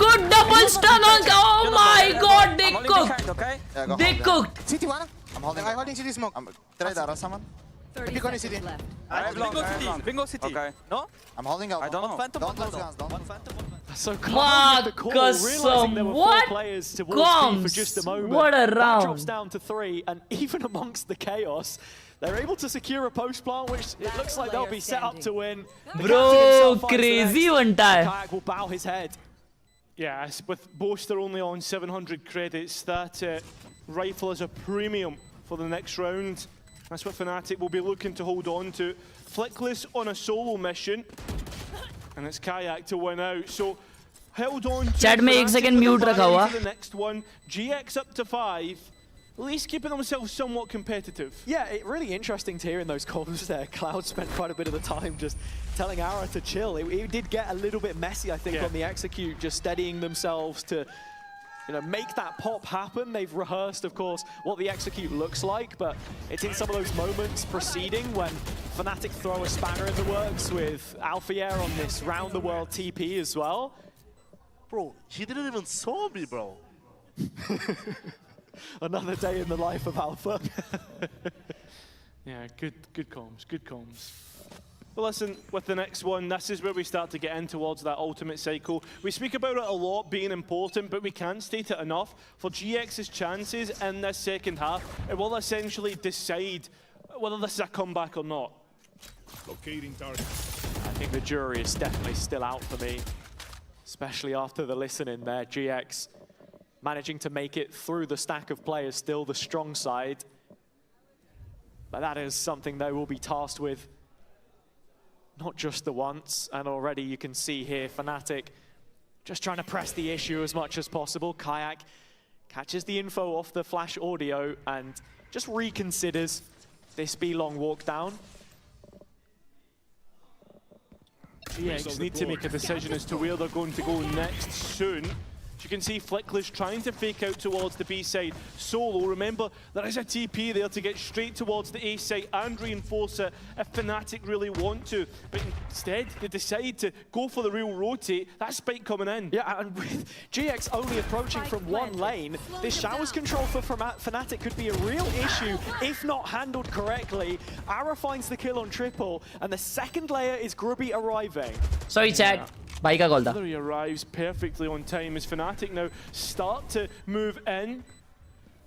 Good double stun on. Oh my god, they cooked. They cooked. City 1. I'm holding city smoke. Try that, someone. Pick on city. I have Bingo City. Okay. No? I'm holding out. I don't know. Don't lose guns. So Marcus, what? For just a moment. What a That round. drops down to 3, and even amongst the chaos, they're able to secure a post plant, which it looks like they'll be set up to win. The Bro, captain himself finds crazy the next. बनता है. Kayak will bow his head. Yeah, with Boaster only on 700 credits, that rifle is a premium for the next round. That's what Fnatic will be looking to hold on to. Flickless on a solo mission, and it's Kayak to win out. So held on to Chat में 1 second mute रखा हुआ. the next one. GX up to 5, at least keeping themselves somewhat competitive. Yeah, really interesting to hear in those comms there. Cloud spent quite a bit of the time just telling Ara to chill. It did get a little bit messy, I think, on the execute, just steadying themselves to make that pop happen. They've rehearsed, of course, what the execute looks like, but it's in some of those moments preceding when Fnatic throw a spanner in the works with Alphier on this round-the-world TP as well. Bro, he didn't even saw me, bro. Another day in the life of Alpha. Yeah, good comms. But listen, with the next one, this is where we start to get in towards that ultimate cycle. We speak about it a lot being important, but we can't state it enough. For GX's chances in this second half, it will essentially decide whether this is a comeback or not. Locating target. I think the jury is definitely still out for me, especially after the listening there. GX managing to make it through the stack of players, still the strong side. But that is something they will be tasked with, not just the once, and already you can see here Fnatic just trying to press the issue as much as possible. Kayak catches the info off the flash audio and just reconsiders this B-long walk down. GX need to make a decision as to where they're going to go next soon. You can see Flickless trying to fake out towards the B side. Solo, remember, there is a TP there to get straight towards the A side and reinforce it if Fnatic really want to. But instead, they decide to go for the real rotate. That spike coming in. Yeah, and with GX only approaching from one lane, this showers control for Fnatic could be a real issue if not handled correctly. Ara finds the kill on Triple, and the second layer is Grubby arriving. Sorry, chat. भाई का call था. He arrives perfectly on time as Fnatic now start to move in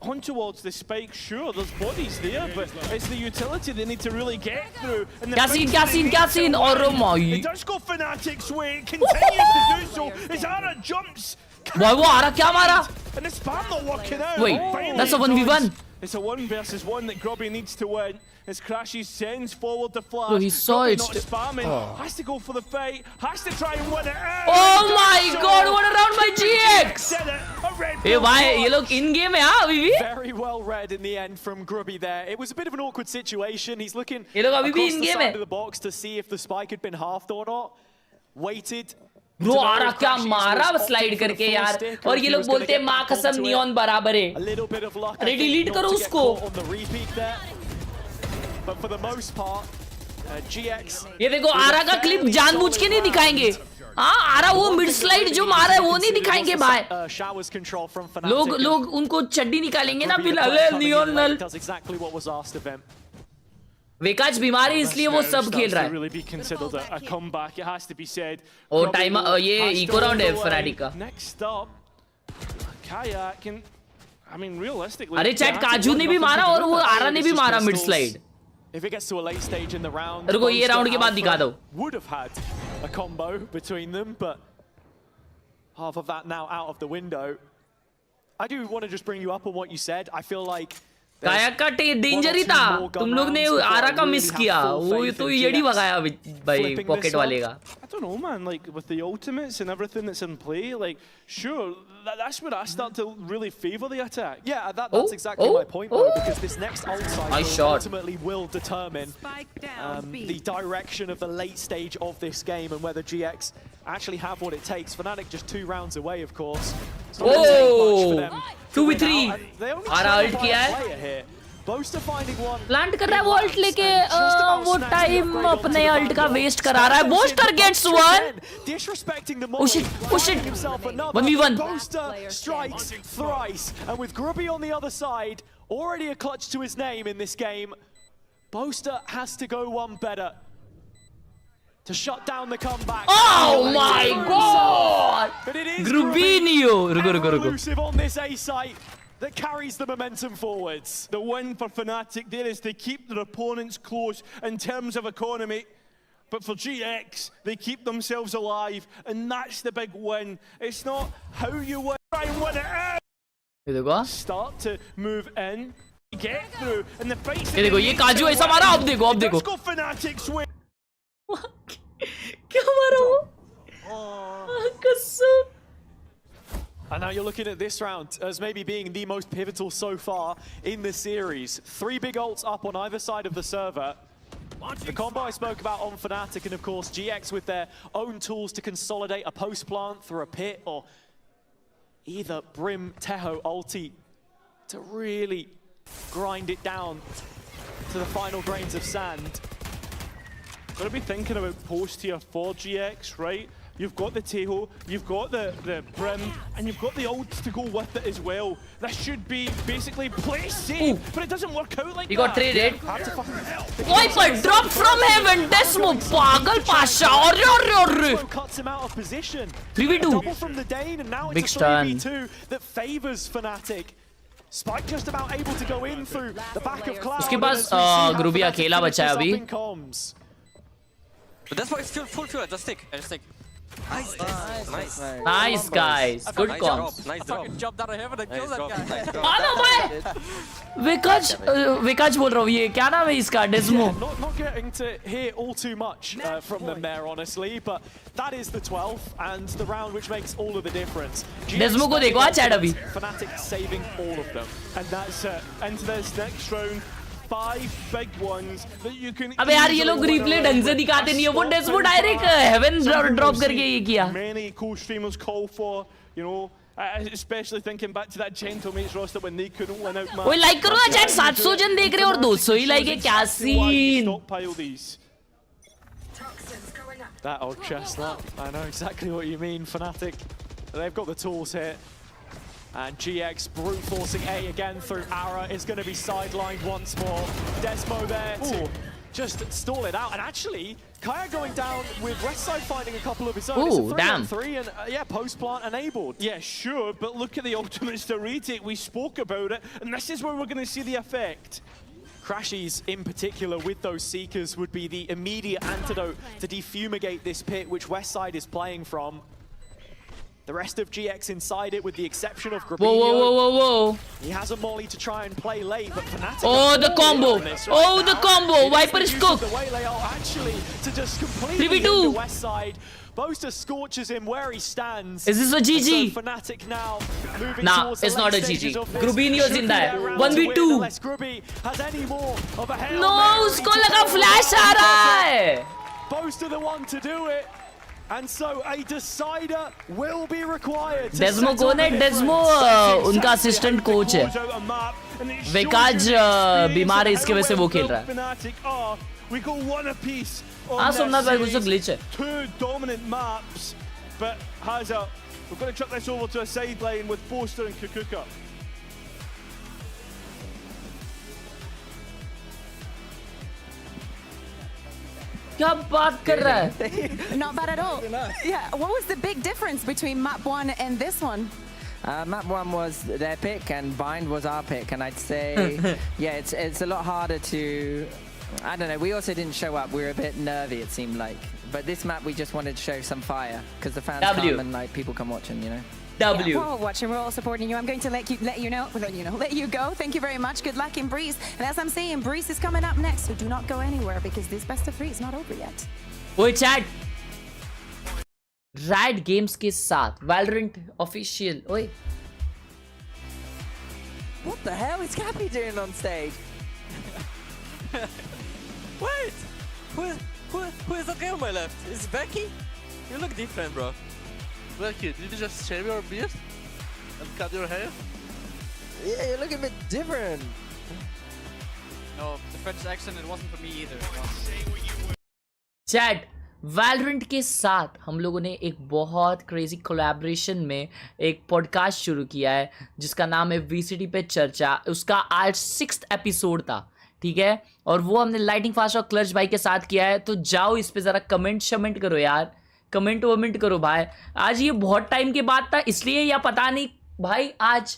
on towards the spike. Sure, there's bodies there, but it's the utility they need to really get through. And the क्या scene और my. It does go Fnatic's way. It continues to do so as Ara jumps. वो आरा क्या मारा? And the spam not working out. Wait, that's a 1v1. It's a 1 versus 1 that Grubby needs to win. As Crashy sends forward the flash. Bro, he saw Grubby it. not spamming. Has to go for the fight. Has to try and win it out. Oh my god, what a round by GX! Hey, why? You look in game, yeah, Vivi? Very well read in the end from Grubby there. It was a bit of an awkward situation. He's looking ये लोग अभी भी across in the game side है. of the box to see if the spike had been halved or not. Waited. Bro, आरा क्या मारा slide करके यार. और ये लोग बोलते हैं माँ कसम नियॉन बराबर है. A little bit of luck. अरे डिलीट करो उसको. On the repeat there. But for the most part, GX. ये देखो आरा का क्लिप जानबूझ के नहीं दिखाएंगे. हाँ, आरा वो मिड स्लाइड जो मारा है वो नहीं दिखाएंगे भाई. Showers control from Fnatic. लोग उनको चड्डी निकालेंगे ना फिर अले नियॉन नल. Does exactly what was asked of him. Vikas बीमार है इसलिए वो सब खेल रहा है. Really be considered a comeback. It has to be said. और टाइम ये इको राउंड है फनाटिक का. Next up, Kayak and I mean realistically. अरे चैट काजू ने भी मारा और वो आरा ने भी मारा mid slide. If it gets to a late stage in the round, रुको ये राउंड के बाद दिखा दो. would have had a combo between them, but half of that now out of the window. I do want to just bring you up on what you said. I feel like काया का danger ही था. तुम लोग ने आरा का miss किया. वो तो येड़ी भगाया भाई पॉकेट वाले का. I don't know, man. Like with the ultimates and everything that's in play, like sure, that's where I start to really favor the attack. Yeah, that's exactly my point, though, because this next ult cycle ultimately will determine the direction of the late stage of this game and whether GX actually have what it takes. Fnatic just 2 rounds away, of course. Oh, 2v3. आरा alt किया है. Plant कर रहा है वो alt लेके. वो time अपने अल्ट का वेस्ट करा रहा है. बोस्टर gets one. Oh shit, oh shit. 1v1. Boaster strikes thrice, and with Grubby on the other side, already a clutch to his name in this game, Boaster has to go one better to shut down the comeback. Oh my god! But it is Grubinho. रुको. elusive on this A site that carries the momentum forwards. The win for Fnatic there is to keep their opponents close in terms of economy. But for GX, they keep themselves alive, and that's the big win. It's not how you win, try and win it out. ये देखो. Start to move in, get through, and the fight. ये देखो ये काजू ऐसा मारा. अब देखो. Let's go Fnatic's way. क्या मारा वो? कसम. And now you're looking at this round as maybe being the most pivotal so far in the series. 3 big ults up on either side of the server. The combo I spoke about on Fnatic, and of course GX with their own tools to consolidate a post plant through a pit, or either Brim Teho ulti to really grind it down to the final grains of sand. Gotta be thinking about post here for GX, right? you've got the Teho, you've got the Brim, and you've got the ults to go with it as well. This should be basically play safe, but it doesn't work out like He that. got traded. Viper drop from heaven. Desmo, pagal pasha. Desmo cuts him out of position. 3v2. Double from the Dane, and now Big it's a stun. 3v2 that favors Fnatic. Spike just about able to go in through the back of Cloud. उसके पास ग्रुबी अकेला बचा है अभी. But that's why it's full fuel. Just stick. Just stick. Nice. Nice guys. Good comms. Nice drop. Jumped out of heaven and killed that guy. आना भाई. विकाज बोल रहा हूँ ये क्या नाम है इसका Desmo. Not getting to hear all too much from them there, honestly, but that is the 12th and the round which makes all of the difference. Desmo को देखो आज चैट अभी. Fnatic saving all of them. And that's into this next round. 5 big ones that you can. अबे यार ये लोग replay ढंग से दिखाते नहीं है. वो डेस्मो डायरेक्ट हेवन ड्रॉप करके ये किया. Many cool streamers call for, you know, especially thinking back to that Gentlemates roster when they couldn't win out. ओए लाइक करो ना चैट. 700 जन देख रहे हैं और 200 ही लाइक है. क्या scene. Stockpile these. That old chestnut. I know exactly what you mean, Fnatic. They've got the tools here. And GX brute forcing A again through Ara is going to be sidelined once more. Desmo there to just stall it out. And actually, Kaya going down with Westside finding a couple of his own. It's a 3-on-3 and yeah, post plant enabled. Yeah, sure, but look at the ultimates to retake. We spoke about it, and this is where we're going to see the effect. Crashies in particular with those Seekers would be the immediate antidote to defumigate this pit, which Westside is playing from. The rest of GX inside it, with the exception of Grabinho. Whoa. He has a molly to try and play late, but Fnatic. Oh, the combo. Oh, the combo. Viper is cooked. The way they are actually to just completely 3v2. hit the west side. Boaster scorches him where he stands. Is this a GG? So Fnatic now moving Nah, towards it's the not late a GG. stages of this. Grubinho's Should in be there. their round to 1v2. win unless Grubby has any more of a Hail No, Mary उसको to लगा do flash it. आ रहा है. Boaster the one to do it. And so a decider will be required. Desmo कौन है? Desmo उनका assistant coach है. विकाज बीमार है इसके वजह से वो खेल रहा है. हाँ सोमनाथ भाई कुछ तो ग्लिच है. Two dominant maps, but Hazza, we're going to chuck this over to a side lane with Boaster and Kukuka. क्या बात कर रहा है? Not bad at all. Yeah, what was the big difference between map 1 and this one? Map 1 was their pick and Bind was our pick, and I'd say, yeah, it's a lot harder to, I don't know, we also didn't show up. We were a bit nervy, it seemed like. But this map, we just wanted to show some fire, because the fans come and like people come watching, you know. W. Yeah, we're all watching, we're all supporting you. I'm going to let you go. Thank you very much. Good luck in Breeze. And as I'm saying, Breeze is coming up next, so do not go anywhere because this best of 3 is not over yet. ओए chat. Riot Games के साथ Valorant official. ओए. What the hell is Cappy doing on stage? Wait! Who is that girl on my left? Is it Becky? You look different, bro. Becky, did you just shave your beard and cut your hair? Yeah, you look a bit different. No, the French accent, it wasn't for me either. Chat Valorant के साथ हम लोगों ने एक बहुत crazy collaboration में एक podcast शुरू किया है जिसका नाम है VCT पे चर्चा. उसका आज 6th एपिसोड था, ठीक है, और वो हमने लाइटिंग फास्ट और क्लच भाई के साथ किया है. तो जाओ इस पे ज़रा कमेंट करो यार, कमेंट करो भाई. आज ये बहुत टाइम के बाद था इसलिए, या पता नहीं भाई, आज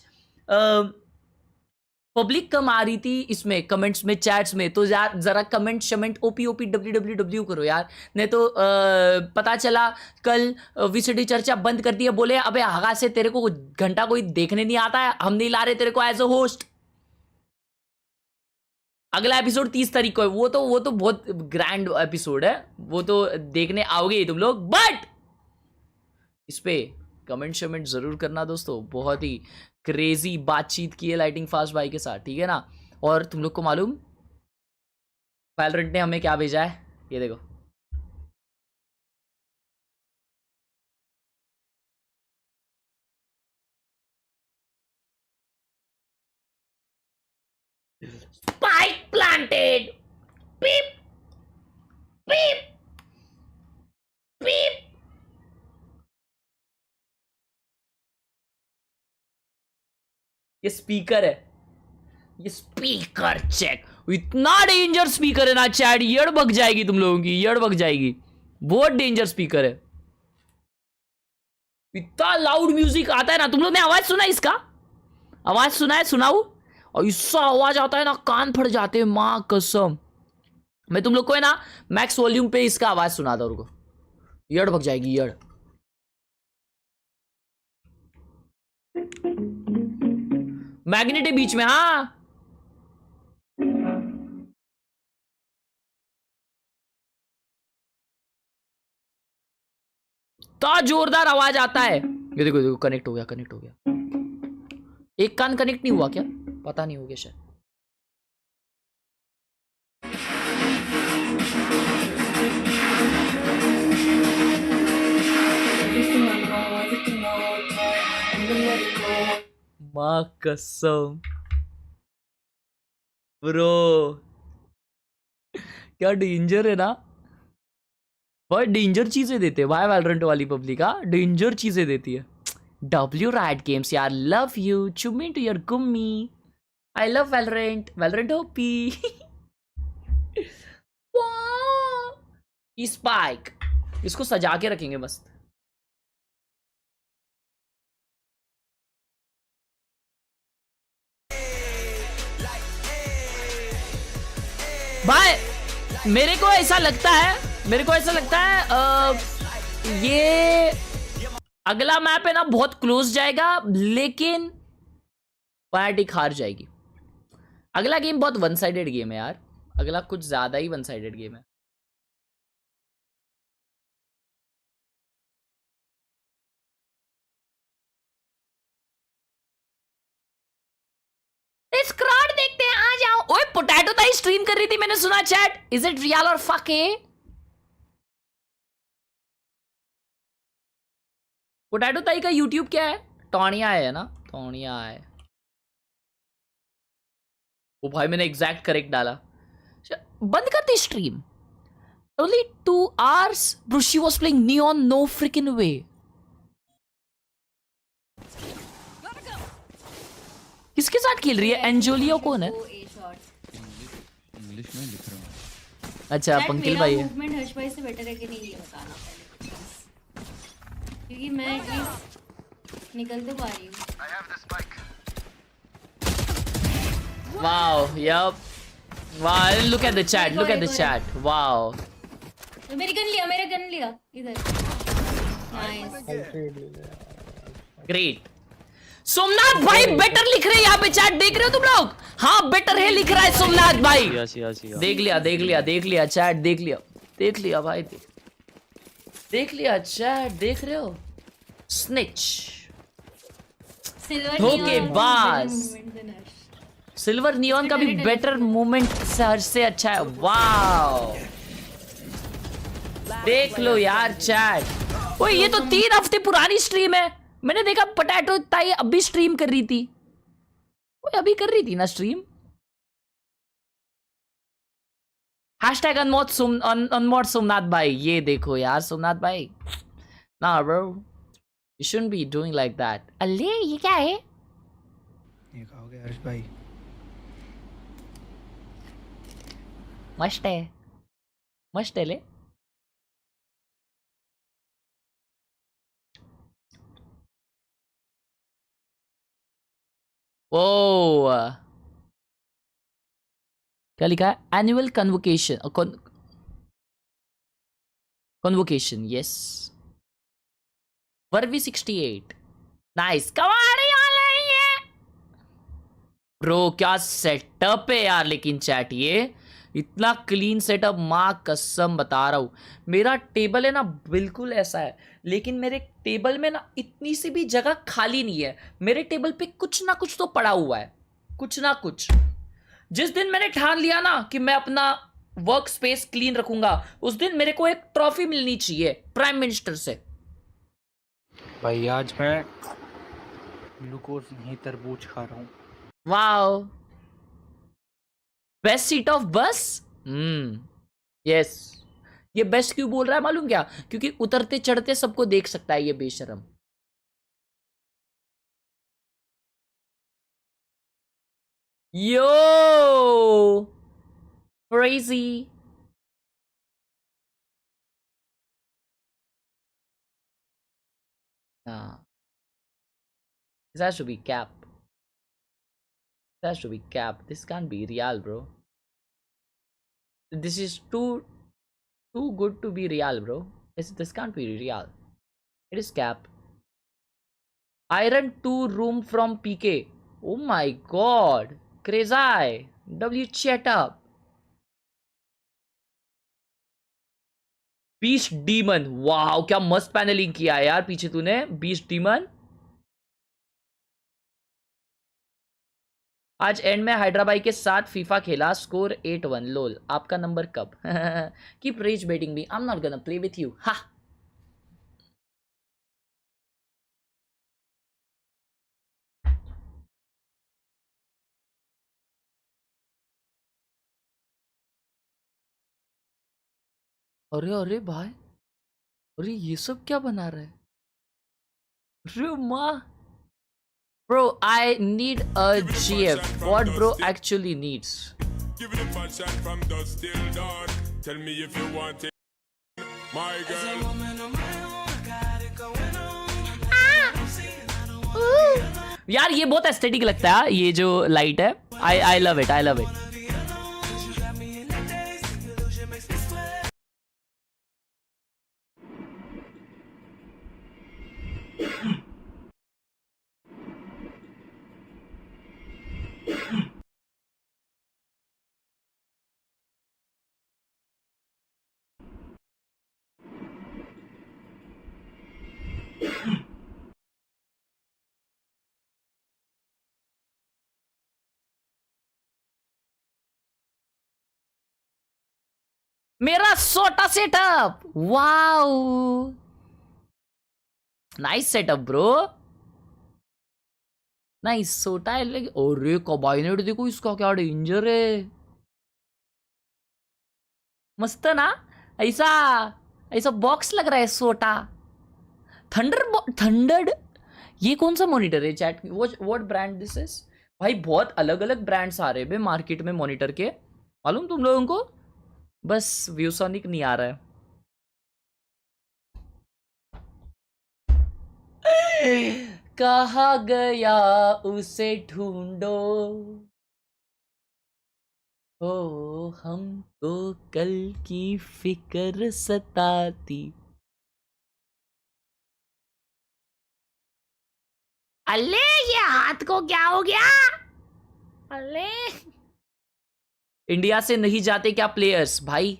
पब्लिक कम आ रही थी इसमें कमेंट्स में, चैट्स में. तो यार ज़रा कमेंट ओपी www करो यार, नहीं तो पता चला कल VCT चर्चा बंद कर दिया, बोले अबे आगा से तेरे को घंटा कोई देखने नहीं आता है, हम नहीं ला रहे तेरे को एज अ होस्ट. अगला एपिसोड 30 तारीख को है. वो तो बहुत ग्रैंड एपिसोड है, वो तो देखने आओगे ही तुम लोग. बट इस पे कमेंट जरूर करना दोस्तों. बहुत ही क्रेजी बातचीत की है लाइटिंग फास्ट भाई के साथ, ठीक है ना. और तुम लोग को मालूम वैलोरेंट ने हमें क्या भेजा है, ये देखो. Spike planted. Beep. Beep. Beep. ये स्पीकर है, ये स्पीकर चेक, इतना डेंजर स्पीकर है ना चैट, यड़ बग जाएगी तुम लोगों की, यड़ बग जाएगी। बहुत डेंजर स्पीकर है, इतना लाउड म्यूजिक आता है ना। तुम लोग ने आवाज सुना इसका? आवाज सुना है? सुनाऊं? और इसका आवाज आता है ना, कान फट जाते हैं, मां कसम। मैं तुम लोग को है ना मैक्स वॉल्यूम पे इसका आवाज सुनाता हूं, रुको, यड़ बग जाएगी, यड़। मैग्नेट है बीच में, हाँ तो जोरदार आवाज आता है। ये देखो देखो, कनेक्ट हो गया, कनेक्ट हो गया। एक कान कनेक्ट नहीं हुआ क्या? पता नहीं, हो गया शायद। मां कसम ब्रो, क्या डेंजर है ना, बहुत डेंजर चीजें देते हैं भाई वैलोरेंट वाली पब्लिक, डेंजर चीजें देती है। W Riot Games यार, लव यू, चुम्मी टू योर गुम्मी, I love Valorant, Valorant OP. Spike, इसको सजा के रखेंगे मस्त। भाई मेरे को ऐसा लगता है ये अगला मैप है ना बहुत क्लोज जाएगा, लेकिन फनाटिक हार जाएगी। अगला गेम बहुत वन साइडेड गेम है यार, अगला कुछ ज्यादा ही वन साइडेड गेम है। स्क्रॉड देखते हैं, आ जाओ। ओए पोटैटो ताई स्ट्रीम कर रही थी, मैंने सुना चैट, इज इट रियल और फके? पोटैटो ताई का यूट्यूब क्या है? टोनिया है ना, टोनिया है। ओ भाई मैंने एग्जैक्ट करेक्ट डाला। बंद कर दी stream. Only 2 hours bro, she was playing Neon, no freaking way। किसके साथ खेल रही है? एंजोलियो कौन है? इंग्लिश में लिख रहा हूँ। अच्छा पंकिल भाई है। मूवमेंट हर्ष भाई से बेटर है कि नहीं ये बताना पहले, क्योंकि मैं एटलीस्ट निकल तो पा रही हूँ। Wow, yup, wow, look at the chat, look at the chat, wow. मेरी गन लिया, मेरा गन लिया इधर, नाइस, ग्रेट। सोमनाथ भाई बेटर लिख रहे हैं यहाँ पे, चैट देख रहे हो तुम लोग? हाँ बेटर है लिख रहा है सोमनाथ भाई। देख लिया देख लिया देख लिया चैट, देख लिया देख लिया भाई, देख लिया चैट, देख रहे हो? स्निच, धोखेबाज। सिल्वर नियॉन का भी बेटर मूवमेंट से अच्छा है। वाओ देख लो यार चैट। ओए ये तो 3 हफ्ते पुरानी स्ट्रीम है, मैंने देखा पोटैटो ताई अभी स्ट्रीम कर रही थी। ओए अभी कर रही थी ना स्ट्रीम। हैशटैग अनमोड सोमनाथ भाई, ये देखो यार सोमनाथ भाई, ना bro you shouldn't be doing like that. अले ये क्या है? ये खाओगे हर्ष भाई? मस्त है, मस्त है ले। ओ क्या लिखा है? Annual convocation, convocation, yes. वर्वी 68, नाइस, कमाल है ब्रो। क्या सेटअप है यार, लेकिन चैट ये इतना क्लीन सेटअप, माँ कसम बता रहा हूँ। मेरा टेबल है ना बिल्कुल ऐसा है, लेकिन मेरे टेबल में ना इतनी सी भी जगह खाली नहीं है। मेरे टेबल पे कुछ ना कुछ तो पड़ा हुआ है, कुछ ना कुछ। जिस दिन मैंने ठान लिया ना कि मैं अपना वर्क स्पेस क्लीन रखूंगा, उस दिन मेरे को एक ट्रॉफी मिलनी चाहिए प्राइम मिनिस्टर से। भाई आज मैं ग्लूकोज नहीं तरबूज खा रहा हूँ। वाओ, बेस्ट सीट ऑफ बस। यस, ये बेस्ट क्यों बोल रहा है मालूम क्या? क्योंकि उतरते चढ़ते सबको देख सकता है ये बेशरम। Yo! Crazy. Nah. This has to be cap. This has to be cap. This can't be real, bro. This is too good to be real, bro. This can't be real. It is cap. Iron 2 room from PK. Oh my god. Crazy. W chat up. Beast demon, wow क्या मस्त panelling किया है यार पीछे तूने. Beast demon आज and में हैदराबाद के साथ फीफा खेला, स्कोर 8-1. लोल आपका नंबर कब? Keep rage baiting me, I am not gonna play with you. हा अरे अरे भाई, अरे ये सब क्या बना रहा है? अरे माँ, bro, I need a GF. What bro actually needs? Give it a fun shot from dusk till dawn. Tell me if you want it, my girl. यार ये बहुत एस्थेटिक लगता है ये जो लाइट है. I love it, I love it. मेरा सोटा setup, wow nice setup bro, nice. सोटा है लेकिन अरे कबाइनेट देखो इसका क्या डेंजर है. मस्त ना, ऐसा ऐसा बॉक्स लग रहा है सोटा. थंडर्ड ये कौन सा मॉनिटर है चैट में? What brand this is? भाई बहुत अलग अलग ब्रांड्स आ रहे हैं मार्केट में मॉनिटर के, मालूम तुम लोगों को? बस व्यूसोनिक नहीं आ रहा है. कहा गया उसे ढूंढो, ओ हमको कल की फिक्र सताती. अले ये हाथ को क्या हो गया? अले इंडिया से नहीं जाते क्या प्लेयर्स? भाई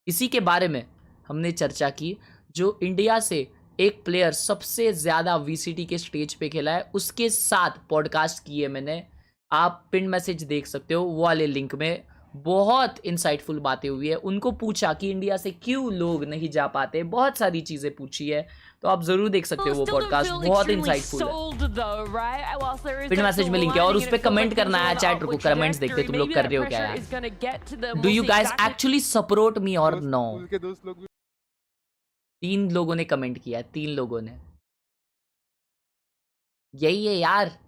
इसी के बारे में हमने चर्चा की. जो इंडिया से एक प्लेयर सबसे ज्यादा वीसीटी के स्टेज पे खेला है, उसके साथ पॉडकास्ट किए मैंने. आप पिन मैसेज देख सकते हो वो वाले लिंक में. बहुत इंसाइटफुल बातें हुई है. उनको पूछा कि इंडिया से क्यों लोग नहीं जा पाते, बहुत सारी चीजें पूछी है, तो आप जरूर देख सकते हो वो पॉडकास्ट. बहुत इंसाइटफुल है. पिन मैसेज में लिंक है और उस पे कमेंट करना है. चैट रुको, कमेंट्स देखते तुम लोग कर रहे हो क्या यार. Do you guys actually support me और नो? 3 लोगों ने कमेंट किया है, 3 लोगों ने. यही है यार,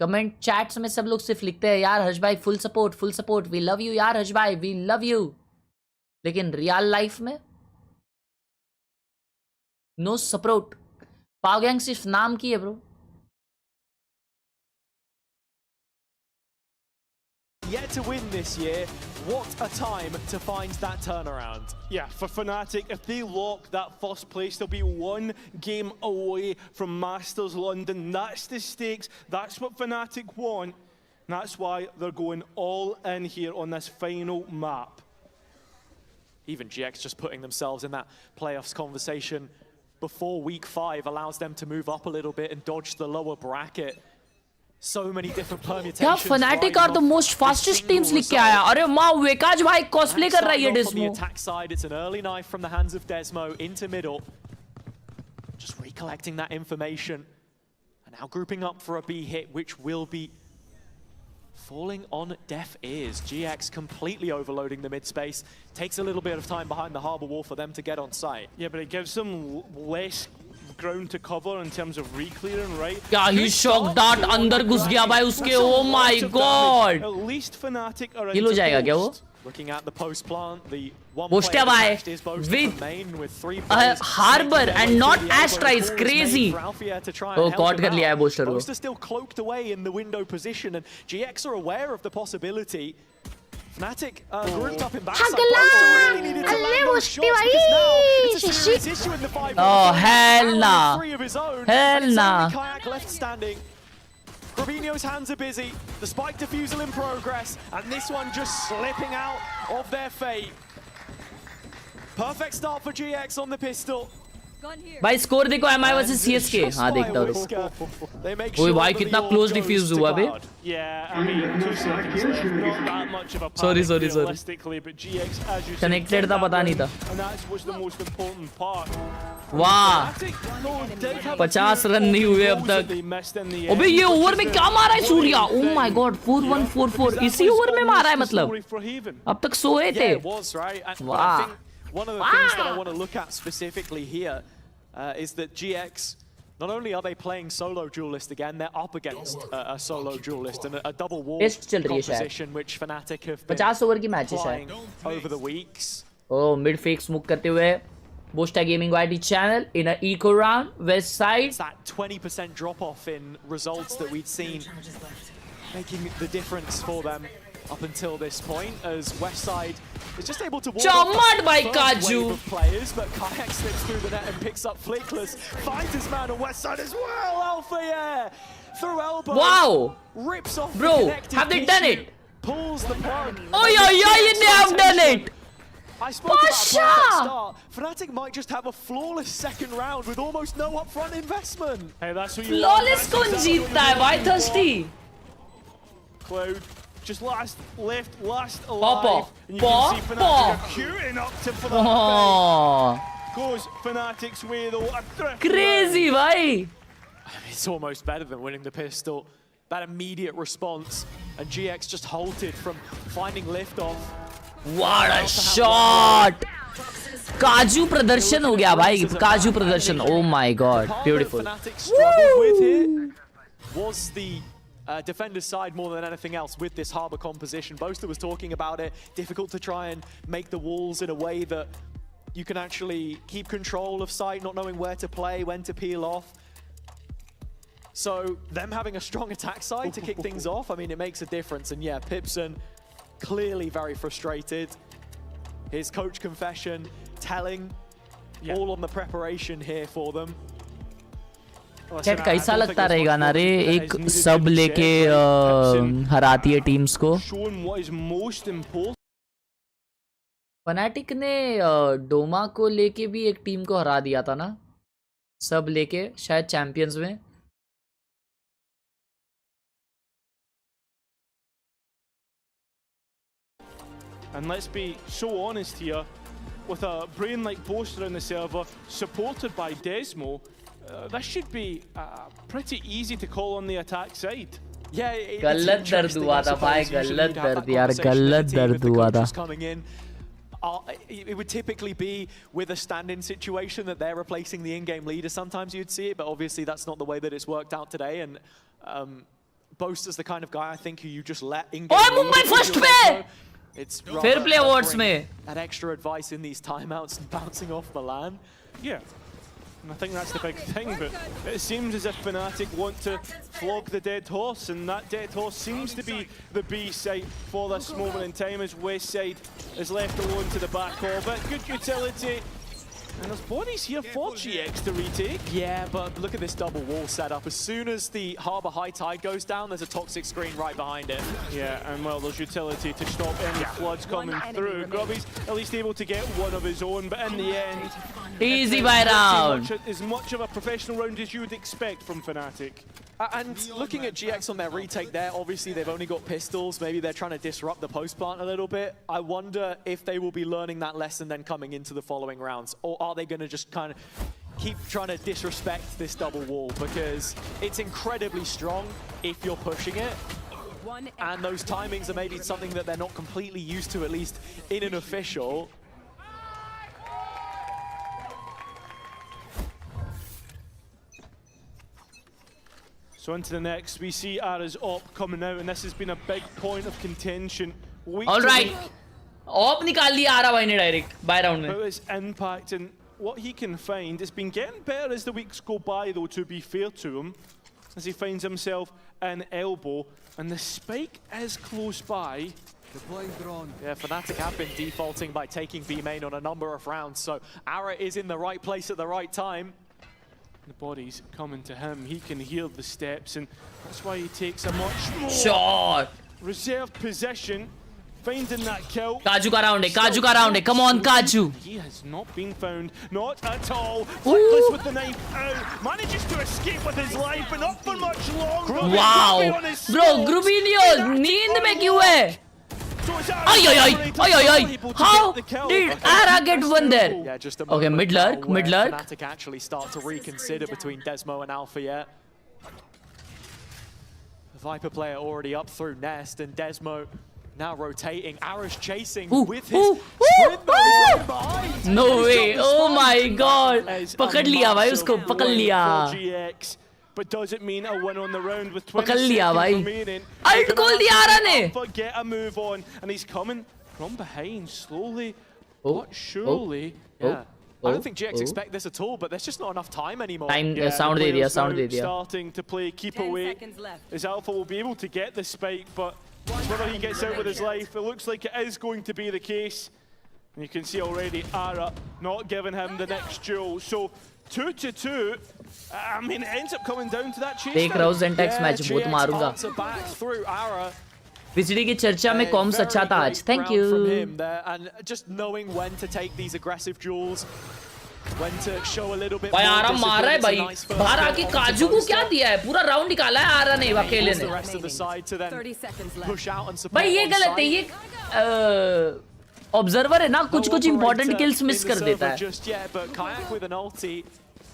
कमेंट चैट्स में सब लोग सिर्फ लिखते हैं यार हर्ष भाई full support, we love you यार हर्ष भाई, वी लव यू. लेकिन रियल लाइफ में नो सपोर्ट. पाव गैंग सिर्फ नाम की है bro. Yet to win this year, what a time to find that turnaround. Yeah, for Fnatic, if they lock that first place, they'll be 1 game away from Masters London. That's the stakes, that's what Fnatic want, and that's why they're going all in here on this final map. Even GX just putting themselves in that playoffs conversation before week 5 allows them to move up a little bit and dodge the lower bracket. So many different permutations. क्या Fnatic are the most fastest teams लिख के आया. अरे माँ वेकाज भाई cosplay कर रहा है ये Desmo. On the attack side, it's an early knife from the hands of Desmo into middle. Just recollecting that information. And now grouping up for a B hit, which will be falling on deaf ears. GX completely overloading the mid space. Takes a little bit of time behind the harbor wall for them to get on site. Yeah, but it gives them less ground to cover in terms of re-clearing, right? क्या ही shock dart अंदर घुस गया भाई उसके. Oh my god. At least Fnatic are किल हो जाएगा क्या वो? Looking at the post plant, the one Boosted by with Harbor and not Astra is crazy. Oh, caught कर लिया है Booster को. Booster still cloaked away in the window position, and GX are aware of the possibility. Fnatic grouped up in backside. Booster really needed to land those shots because now it's a serious issue in the 5. Oh hell nah. Hell It's nah. only Kayak left standing. Robinho's hands are busy, the spike defusal in progress, and this one just slipping out of their fate. Perfect start for GX on the pistol. भाई score देखो MI versus CSK. हाँ देखता हूँ. ओए भाई कितना close diffuse हुआ बे. Yeah, I mean, 2 seconds left, not that much of a Sorry. realistically, but GX, as you said, Connected था पता नहीं था. and that's what's the most important part. वाह. Fnatic, no, they have 50 run नहीं हुए अब तक. they missed in the अबे end. ये ओवर में क्या मारा है सूर्या. Oh my god 4144 इसी ओवर में मारा है मतलब. अब तक सोए थे. Yeah, it was, right? And, but I वाह. think one of the things that I want to look at specifically here is that GX, not only are they playing solo duelist again, they're up against a solo duelist and a double wall Test चल रही है शायद. composition which Fnatic have been 50 over की match है playing शायद. over the weeks. Oh, mid fake smoke करते हुए Boosted Gaming YT channel in an eco round. West side. It's that 20% drop off in results that we'd seen making the difference for them up until this point, as Westside is just able to walk Chamad by first Kaju. wave of players, but Kayak slips through the net and picks up Flickless, finds his man on Westside as well. Alpha Air through elbow. Wow. Rips off Bro, the connective have they done tissue, it? Pulls the plug. Oh yeah, they have done it. I spoke about a Pasha! perfect start. Fnatic might just have a flawless second round with almost no upfront investment. Hey, that's what you Flawless want. कौन जीतता है भाई thirsty. Cloud just last alive. Paw. And you can see Fnatic are queuing up for that. Oh. Goes Fnatic's way though. A thrift Crazy भाई. It's almost better than winning the pistol. That immediate response, and GX just halted from finding liftoff. What a shot. काजू प्रदर्शन हो गया भाई. काजू प्रदर्शन. Oh my god. Beautiful. Fnatic struggled with here was the defender's side more than anything else with this Harbor composition. Boaster was talking about it. Difficult to try and make the walls in a way that you can actually keep control of site, not knowing where to play, when to peel off. So them having a strong attack side to kick things off, I mean, it makes a difference. And yeah, Pipson clearly very frustrated. His coach confession telling all on the preparation here for them. Chat कैसा लगता रहेगा ना रे एक सब लेके हराती है teams को. फनाटिक ने डोमा को लेके भी एक टीम को हरा दिया था ना, सब लेके शायद चैंपियंस में. And let's be so honest here, with a brain like Boaster in the server, supported by Desmo, this should be pretty easy to call on the attack side. Yeah, गलत दर्द हुआ था भाई, गलत दर्द यार, गलत दर्द हुआ था. It would typically be with a stand-in situation that they're replacing the in-game leader. Sometimes you'd see it, but obviously that's not the way that it's worked out today. And Boaster's the kind of guy I think who you just let in-game. Oh, Mumbai first play! It's Fair play awards में. That extra advice in these timeouts and bouncing off the LAN. Yeah. And I think that's the big thing, but it seems as if Fnatic want to flog the dead horse, and that dead horse seems to be the B site for this moment in time, as Westside is left alone to the back of it. Good utility. And there's bodies here for GX to retake. Yeah, but look at this double wall setup. As soon as the Harbor High Tide goes down, there's a toxic screen right behind it. Yeah, and well, there's utility to stop any floods coming through. Grubby's at least able to get one of his own, but in the end, easy by round. As much of a professional round as you would expect from Fnatic. And looking at GX on their retake there, obviously they've only got pistols. Maybe they're trying to disrupt the post plant a little bit. I wonder if they will be learning that lesson then coming into the following rounds. Or are they going to just kind of keep trying to disrespect this double wall? Because it's incredibly strong if you're pushing it. And those timings are maybe something that they're not completely used to, at least in an official. So into the next, we see Ara's op coming out, and this has been a big point of contention. All right. Op nikal liya Ara bhai ne direct by round mein. About his impact and what he can find. It's been getting better as the weeks go by, though, to be fair to him, as he finds himself in elbow, and the spike is close by. Yeah, Fnatic have been defaulting by taking B main on a number of rounds, so Ara is in the right place at the right time. The body's coming to him. He can hear the steps, and that's why he takes a much more Shot. reserved position, finding that kill. Kaju ka round hai. Kaju ka round hai. Come on, Kaju. He has not been found, not at all. Flickless with the knife out, manages to escape with his life, but not for much longer. Wow. Bro, Grubinho, नींद में क्यों है? Ay. How did Ara get one there? Yeah, just a Okay, moment mid lurk, now mid where lurk. Fnatic actually start to reconsider between Desmo and Alpha yet. The Viper player already up through Nest, and Desmo now rotating. Ara's chasing with his sprint though. He's right behind. No He's way. got the Oh spike. my god. Is a पकड़ लिया भाई massive उसको, पकड़ win लिया. for GX, but does it mean a win on the round with 20 पकड़ लिया seconds भाई. remaining? Alt goal दिया आरा ने. Get a move on, and he's coming from behind slowly but surely. Yeah. I don't think GX expect this at all, but there's just not enough time anymore. Time Yeah, sound the दे दिया, players sound now दे दिया. starting to play keep away. As Alpha will be able to get the spike, but whether he gets out with his life, it looks like it is going to be the case. And you can see already Ara not giving him the next duel. So 2-2. I mean, it ends up coming down to that chase. देख रहा हूँ Zentex match, बहुत मारूंगा. Answer back through Ara. VCD की चर्चा में corms अच्छा था आज. Thank From you. him there, and just knowing when to take these aggressive duels, when to show a little bit भाई more आरा मार रहा है discipline. भाई. It's a nice first बाहर kill आके onto काजू को क्या Boaster. दिया है? पूरा राउंड निकाला है आरा ने अकेले The ने. rest of the side to then push out and support भाई ये on गलत है. site. ये ऑब्जर्वर है ना, कुछ इंपॉर्टेंट किल्स मिस कर देता है. Just yet, but Kayak with an ulti,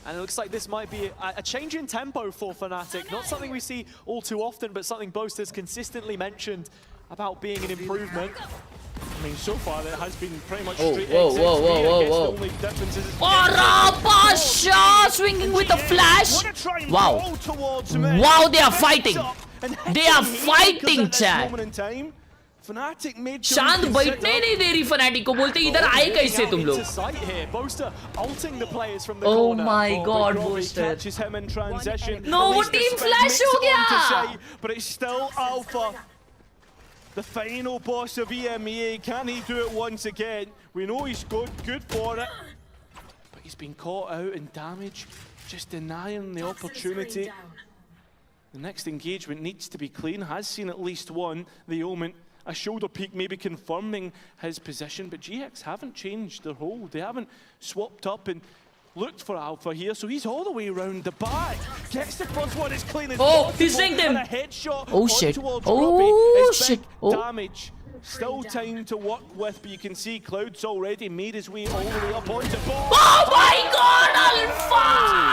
and it looks like this might be a change in tempo for Fnatic. Not something we see all too often, but something Boast has consistently mentioned about being an improvement. I mean, so far it has been pretty much Oh, straight whoa, exits. whoa, whoa, I guess whoa, the whoa. only difference is Ara Pasha swinging with a flash. Wow. Wow, they are fighting. They are fighting, chat. Fnatic made शांत बैठने ही नहीं दे रही fanatic को, बोलते इधर आए कैसे तुम लोग. Boaster ulting the players from the Oh corner. my god, Robbie Boaster. catches him in transition. No, At वो least the team spin flash makes हो it on to गया. say, but it's still Alpha. The final boss of EMEA. Can he do it once again? We know he's good for it. But he's been caught out in damage, just denying the opportunity. The next engagement needs to be clean. Has seen at least one. The Omen, a shoulder peek maybe confirming his position, but GX haven't changed their hold. They haven't swapped up and looked for Alpha here, so he's all the way around the back. Gets the first one as clean as possible. He's linked him. And a headshot Oh, on shit. towards Oh, Robbie. It's shit. big Oh. damage. Still time to work with, but you can see Cloud's already made his way all the way up onto ball. Oh my god, Alpha!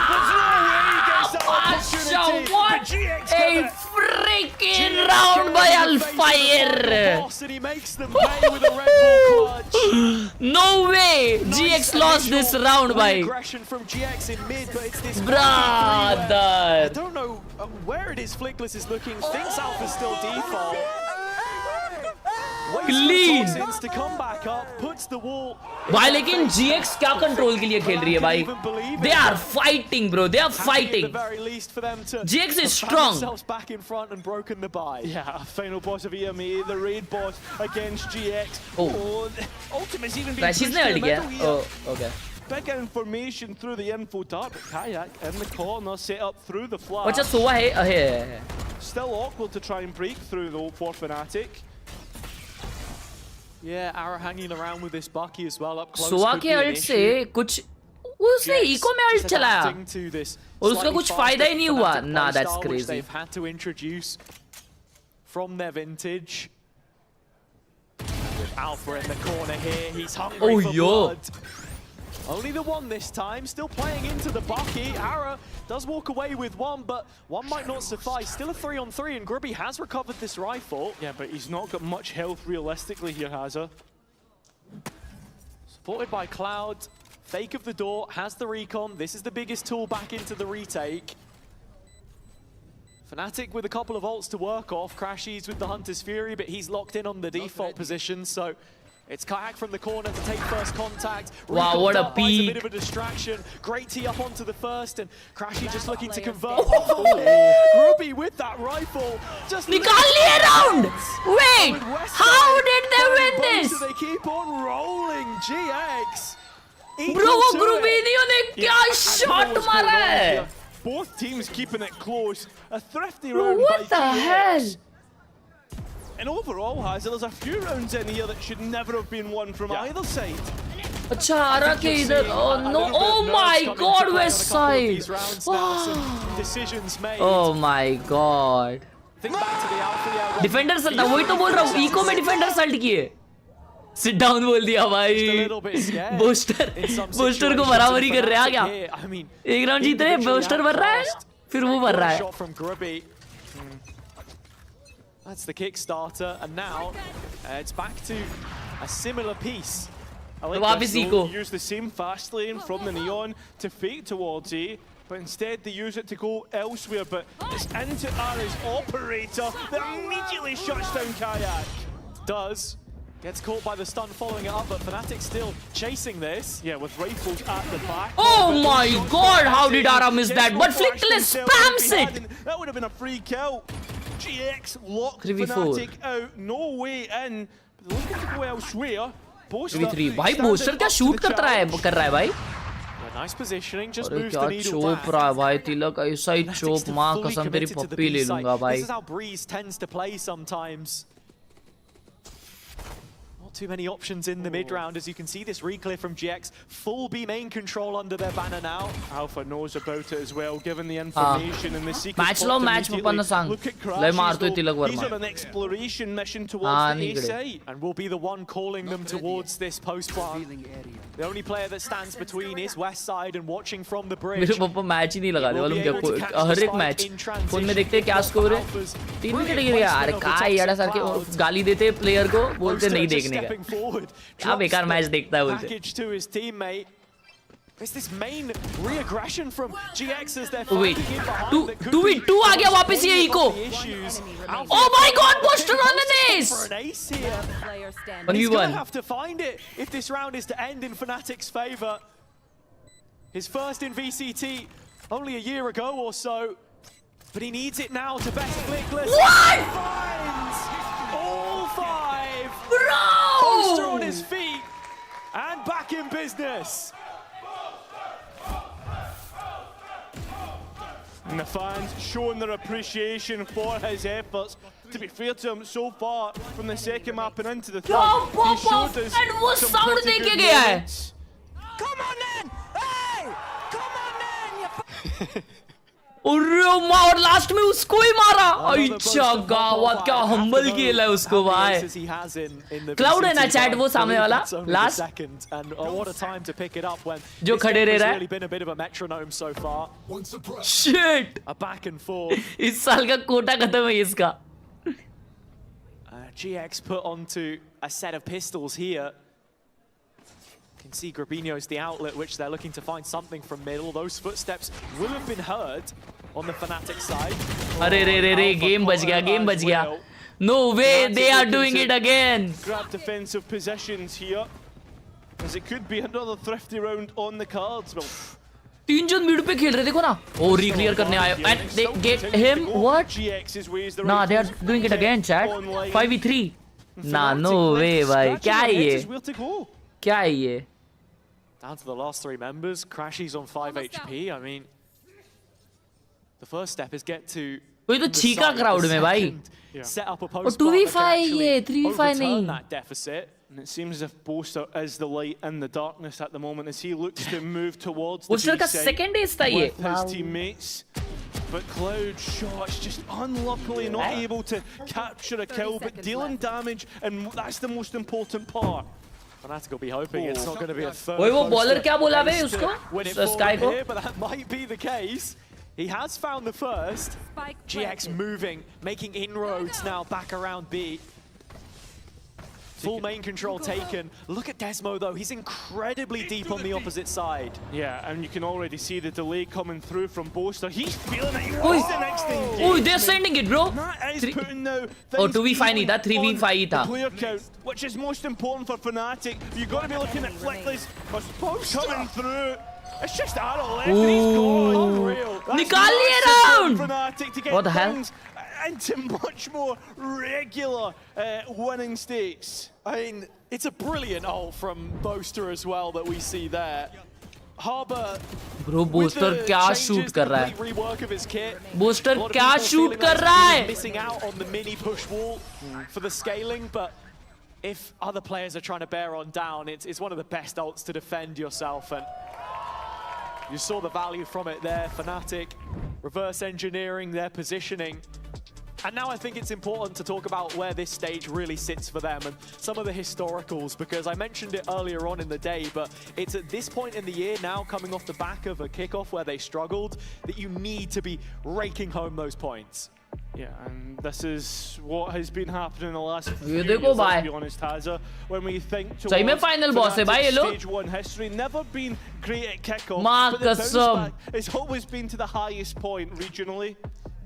There's no way he gets that opportunity, Pasha, what but GX a got it. freaking round by Alpha here. Boss, and he makes them pay with a Red Bull clutch. No way, GX lost this round by. Aggression from GX in mid, but it's this I Brother. don't know where it is Flickless is looking. Thinks Alpha's still default. Waits for Clean. Toxins to come back up, puts the wall. भाई लेकिन GX क्या control के लिए खेल रही है भाई? They are fighting, bro. They are At the fighting. very least for them to GX is have found strong. themselves back in front and broken the bye. Yeah, final boss of EMEA, the raid boss against GX. Oh. Ultimate's even been Crashes pushed ने to हट the गया. middle here. Oh, okay. Big information through the info dart, but Kayak in the corner, set up through the flash. अच्छा सोवा है. Still awkward to try and break through though for Fnatic. Yeah, Ara hanging around with this Bucky as well up close. Sova could के be an alt से issue. कुछ उसने Jets eco में alt just चलाया adapting to this और उसका slightly कुछ फायदा ही नहीं faster हुआ. Fnatic Nah, that's playstyle, which crazy. they've had to introduce from their vintage. With Alpha in the corner here, he's hungry for blood. Only the one this time, still playing into the Bucky. Ara does walk away with one, but one might not suffice. Still a 3-on-3, and Grubby has recovered this rifle. Yeah, but he's not got much health realistically here, has he? Supported by Cloud, fake of the door, has the recon. This is the biggest tool back into the retake. Fnatic with a couple of ults to work off. Crashies with the Hunter's Fury, but he's locked in on the default position, so it's Kayak from the corner to take first contact. Wow, what a A peek. bit of a distraction. Great tee up onto the first, and Crashy just looking to convert. Grubby with that rifle. Just निकाल लिए round. Wait, how did they win this? They keep on rolling. GX. Bro, वो ग्रुबिनियो ने क्या shot मारा है? Both teams keeping it close. A thrifty Bro, round what by the GX. hell? And overall, Hazard, there's a few rounds in here that should never have been won from either side. अच्छा आरा के इधर oh no oh my god west side Decisions made. oh my god defender Salt था वही तो बोल रहा हूँ eco में डिफेंडर सल्ट किए सिट डाउन बोल दिया भाई बूस्टर को बराबरी कर रहे हैं क्या एक राउंड जीत रहे बूस्टर भर रहा है फिर वो भर रहा है That's the Kickstarter, and now it's back to a similar piece. I like this though. Use the same fast lane from the Neon to fake towards A, but instead they use it to go elsewhere. But it's into Ara's operator that immediately shuts down Kayak. Does. Gets caught by the stun following it up, but Fnatic still chasing this. Yeah, with rifles at the back. Oh my god, how did Ara miss that? But Flickless spams it! That would have been a free kill. GX locked 3v4. Fnatic out, no way in. But they're looking to go elsewhere. 3v3 भाई booster क्या shoot कर रहा है भाई Nice positioning, just अरे moves क्या the needle chop रहा है भाई तिलक ऐसा ही चोप माँ कसम तेरी पप्पी ले लूंगा भाई This is how Breeze tends to play sometimes. Not too many options in the mid round, as you can see this reclear from GX. Full B main control under their banner now. Alpha knows about it as well, given the information and the secret. Match law match पपन्न सांग लय मारतोय Tilak Varma He's on an exploration mission towards the A site and will be the one calling them towards this post plant. The only player that stands between is West Side and watching from the bridge. मेरे पापा match ही नहीं लगा दे वालों क्या हर एक match phone में देखते हैं क्या स्कोर है 3 विकेट गिर गया अरे काय यार सर के गाली देते प्लेयर को बोलते नहीं देखने का क्या बेकार मैच देखता है बोलते It's this main re-aggression from GX as they're Wait, fighting in 2v2 आ गया वापस ये eco Oh my god, Booster on the ace! 1v1 He's gonna have to find it if this round is to end in Fnatic's favor. His first in VCT only a year ago or so, but he needs it now to best Flickless. What? Finds all 5. Bro! Booster on his feet and back in business. And the fans showing their appreciation for his efforts. To be fair to him, so far from the second map and into the third, he showed us and वो some sound pretty देके good गया है moments. Come on then! Hey! Come on then! और और last में उसको ही मारा अच्छा गावत क्या हम्बल किया है उसको भाई क्लाउड है ना चैट वो सामने वाला लास्ट जो खड़े रह रहा है शिट इस साल का कोटा खत्म है इसका GX put onto a set of pistols here. You can see Grabinho's the outlet, which they're looking to find something from middle. Those footsteps will have been heard on the Fnatic side. अरे रे game बच गया No way, they are doing it again. Grab defensive positions here, as it could be another thrifty round on the cards. Well, 3 जन mid पे खेल रहे देखो ना ओ रिक्लियर करने आए and they get him what nah they are doing it again chat 5v3 nah no way भाई क्या है ये Down to the last 3 members. Crashy's on 5 HP. I mean, the first step is get to कोई तो छीका crowd में भाई set up a और post 2v5 ये 3v5 नहीं that deficit. And it seems as if Boaster is the light in the darkness at the moment as he looks to move towards the Boaster का B side second ace था ये with his teammates. But Cloud shots just unluckily not able to capture a kill, but dealing damage, and that's the most important part. Fnatic will be hoping it's not going to be a third. ओए वो bowler क्या बोला बे उसको sky को but that might be the case. He has found the first. GX moving, making inroads now back around B. full main control taken. Look at Desmo though, he's incredibly deep on the opposite side. Yeah, and you can already see the delay coming through from Boaster. He's feeling it. He wants the next engagement. Oh, they're sending it, bro. That is putting now Oh, 2v5 नहीं था, 3v5 था. player count, which is most important for Fnatic. You've got to be looking at Flickless or Spokes coming through. It's just Arrow left and he's gone. Unreal. निकाल लिए round. Fnatic to get What the hell? things into much more regular winning stakes. I mean, it's a brilliant ult from Boaster as well that we see there. Harbour, Bro, Boaster क्या shoot कर रहा है? rework of his kit. Boaster क्या shoot कर रहा है? Missing out on the mini push wall for the scaling, but if other players are trying to bear on down, it's one of the best ults to defend yourself, and you saw the value from it there. Fnatic reverse engineering their positioning. And now I think it's important to talk about where this stage really sits for them and some of the historicals, because I mentioned it earlier on in the day, but it's at this point in the year now, coming off the back of a kickoff where they struggled, that you need to be raking home those points. Yeah, and this is what has been happening in the last few ये years, देखो भाई. let's be honest, Hazza. When we think सही में final boss है भाई ये लोग. Stage 1 history, never been great at kickoff, माँ but the bounce कसम. back has always been to the highest point regionally.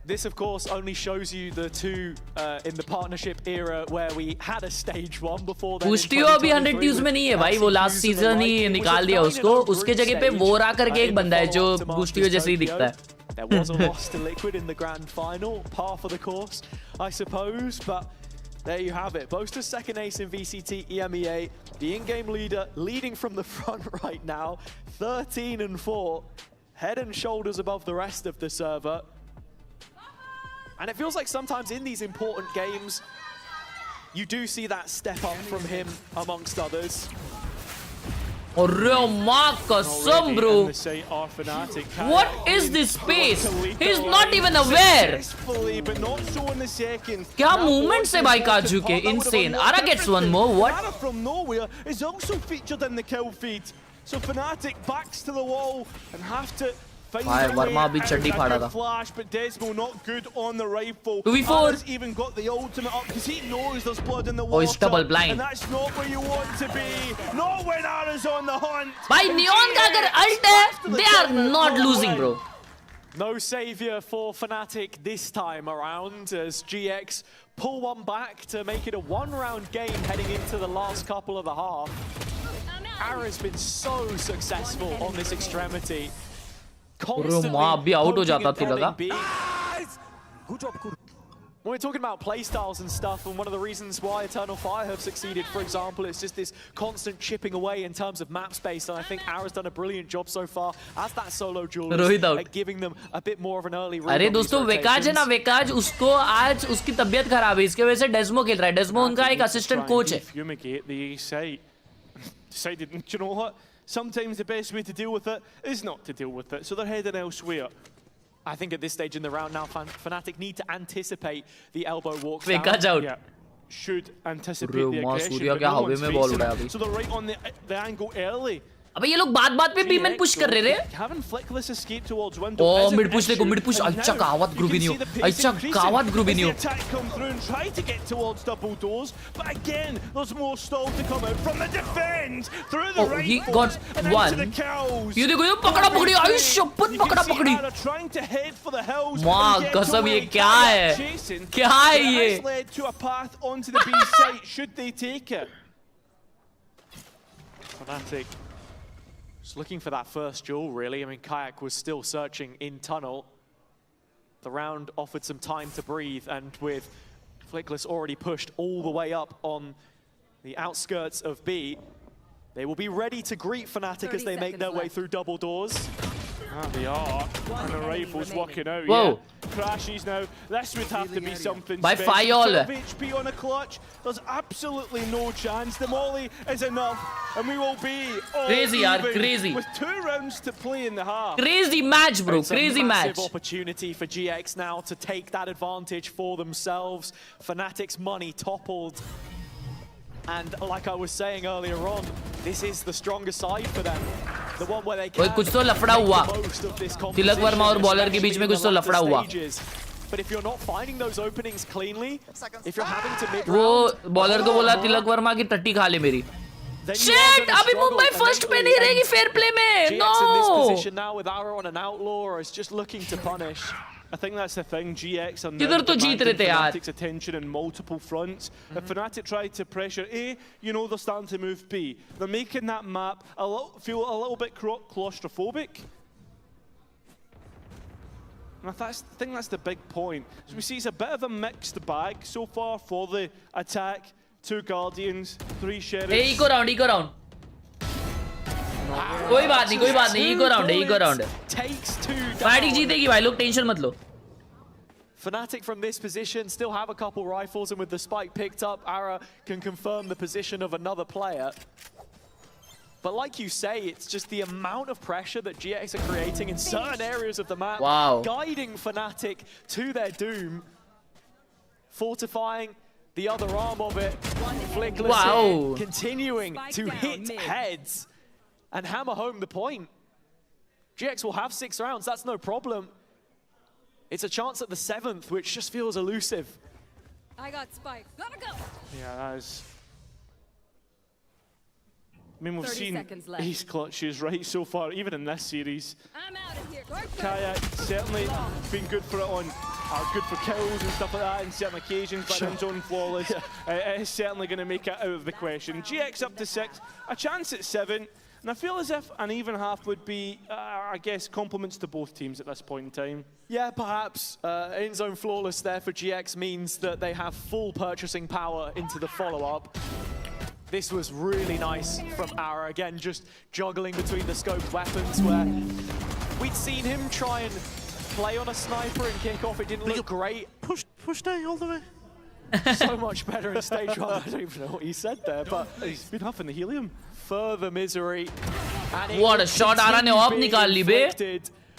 This, of course, only shows you the two in the partnership era where we had a stage 1 before then. पुष्टियो अभी 100 ट्यूज में नहीं है भाई, वो last season ही निकाल दिया उसको. उसके जगह पे वोरा करके एक बंदा है जो पुष्टियो जैसे ही दिखता है. There was a loss to Liquid in the grand final, par for the course, I suppose, but there you have it. Boaster's second ace in VCT EMEA, the in-game leader, leading from the front right now, 13-4, head and shoulders above the rest of the server. And it feels like sometimes in these important games, you do see that step up from him amongst others. अरे माँ कसम bro. What is this space? He's not even aware. क्या movements है भाई काजू के? Insane. Ara gets one more. What? Ara from nowhere is also featured in the kill feed. So Fnatic backs to the wall and have to भाई वर्मा अभी चड्डी फाड़ा था. Flash, but Desmo not good on the rifle. 2v4. Ara's even got the ultimate up because he knows there's blood in the Oh, water. he's double blind. And that's not where you want to be. Not when Ara's on the hunt. भाई Neon का अगर ult है, they are not losing bro. No savior for Fnatic this time around as GX pull one back to make it a one-round game heading into the last couple of the half. Ara's been so successful on this extremity. अरे माँ अभी out हो जाता थी लगा. When we're talking about playstyles and stuff, and one of the reasons why Eternal Fire have succeeded, for example, it's just this constant chipping away in terms of map space, and I think Ara's done a brilliant job so far as that solo duelist at giving them a bit more of an early read. अरे दोस्तों वेकाज है ना, वेकाज उसको आज उसकी तबीयत खराब है, इसके वजह से डेस्मो खेल रहा है. डेस्मो उनका एक असिस्टेंट कोच है. Fumigate the site. Decided, do you know what? Sometimes the best way to deal with it is not to deal with it, so they're heading elsewhere. I think at this stage in the round now, Fnatic need to anticipate the elbow walk. Vekas out. Yeah. Should anticipate the aggression, Surya but क्या no हवे one's में ball facing उड़ाया it. अभी. So they're right on the angle early. अबे ये लोग बात-बात पे बीमन push कर रहे रे. Having Flickless escape towards window. Oh, mid push देखो, mid push. अच्छा गावत ग्रुबिनियो. अच्छा गावत ग्रुबिनियो. Attack come through and try to get towards double doors, but again, there's more stall to come out from the defense through the right. He got one. ये देखो ये पकड़ा पकड़ी. आई शपथ पकड़ा पकड़ी. Trying to head for the hills. माँ कसम ये क्या है? क्या है ये? Has led to a path onto the B site. Should they take it? Fnatic just looking for that first duel, really. I mean, Kayak was still searching in tunnel. The round offered some time to breathe, and with Flickless already pushed all the way up on the outskirts of B, they will be ready to greet Fnatic as they make their way through double doors. Ah, they are. And the rifle's working out. Whoa. Yeah. Crashes now. This would have to be something By special. Fayol. 12 HP on a clutch. There's absolutely no chance. The molly is enough, and we will be all Crazy, yaar, even crazy. with 2 rounds to play in the half. Crazy match, bro. It's Crazy a massive match. opportunity for GX now to take that advantage for themselves. Fnatic's money toppled. And like I was saying earlier on, this is the stronger side for them. The one where they can कुछ तो लफड़ा हुआ. make the most of this Tilak Varma और bowler के बीच में कुछ तो लफड़ा हुआ. But if you're not finding those openings cleanly, if you're having to mid वो बॉलर को बोला तिलक वर्मा की टट्टी खा ले मेरी. Shit! अभी मुंबई फर्स्ट पे नहीं रहेगी फेयर प्ले में. GX in this position now with Aura on an outlaw is just looking to punish. I think that's the thing. GX are किधर तो जीत रहे थे यार. Fnatic's attention on multiple fronts. If Fnatic tried to pressure A, you know they're starting to move B. They're making that map feel a little bit claustrophobic. And I think that's the big point. So we see it's a bit of a mixed bag so far for the attack. 2 Guardians, 3 Sheriffs. Hey, eco round. कोई बात नहीं, eco round. Takes 2 down. Fighting जीतेगी भाई लोग, tension मत लो. Fnatic from this position still have a couple rifles, and with the spike picked up, Ara can confirm the position of another player. But like you say, it's just the amount of pressure that GX are creating in certain areas of the map, guiding Fnatic to their doom, fortifying the other arm of it. Flickless here, continuing to hit heads and hammer home the point. GX will have 6 rounds, that's no problem. It's a chance at the 7th, which just feels elusive. I got spike. Gotta go. Yeah, that is. I mean, we've 30 seen seconds left. ace clutches right so far, even in this series. I'm out of here. Kayak certainly been good for it on, good for kills and stuff like that in certain occasions, but in zone flawless, it is certainly going to make it out of the question. GX up to 6, a chance at 7, and I feel as if an even half would be, I guess, compliments to both teams at this point in time. Yeah, perhaps in zone flawless there for GX means that they have full purchasing power into the follow-up. This was really nice from Aura, again, just juggling between the scoped weapons where we'd seen him try and play on a sniper and kick off. It didn't look great. Push down all the way. So much better in stage 1. I don't even know what he said there, but he's been huffing the helium. Further misery. And what a shot Aura ने of निकाल ली बे.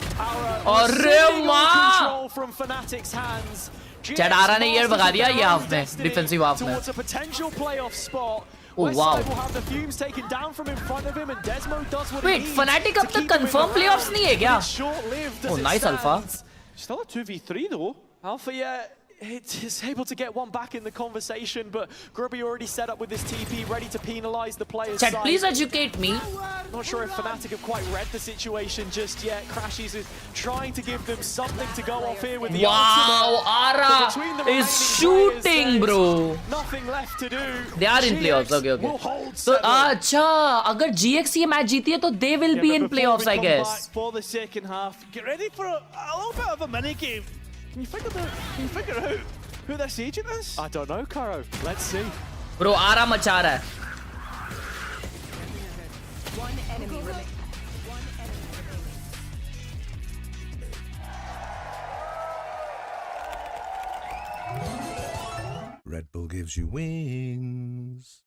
अरे वाह! From Fnatic's hands. Chat Aura ने ये भगा दिया ये half में, डिफेंसिव हाफ में. Towards a potential playoff spot. Oh wow. Will have the fumes taken down from in front of him, and Desmo does what Wait, he needs. Fnatic अब तक confirm playoffs नहीं है क्या? Oh, nice Alpha. Still a 2v3 though. Alpha, yeah, it's able to get one back in the conversation, but Grubby already set up with this TP, ready to penalize the players. Chat, please educate me. Not sure if Fnatic have quite read the situation just yet. Crashies is trying to give them something to go off here with the Wow, Aura is shooting, bro. Nothing left to do. They are in playoffs. Okay. So, अच्छा, अगर GX ये match जीती है तो they will be in playoffs, I guess. For the second half, get ready for a little bit of a mini game. Can you figure out who this agent is? I don't know, Karo. Let's see. Bro, Aura मचा रहा है. One enemy remaining. Red Bull gives you wings.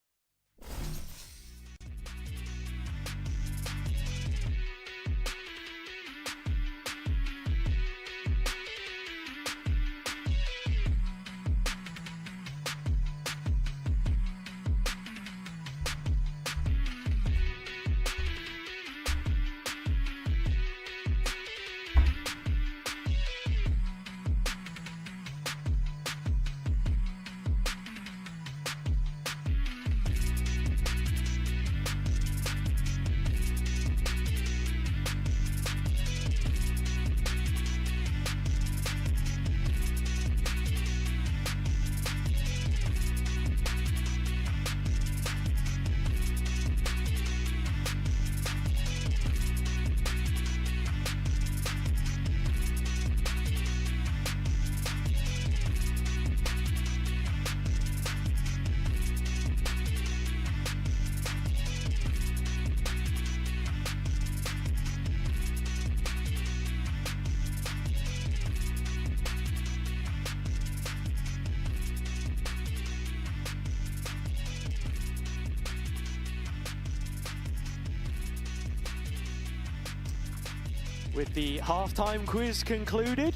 With the halftime quiz concluded,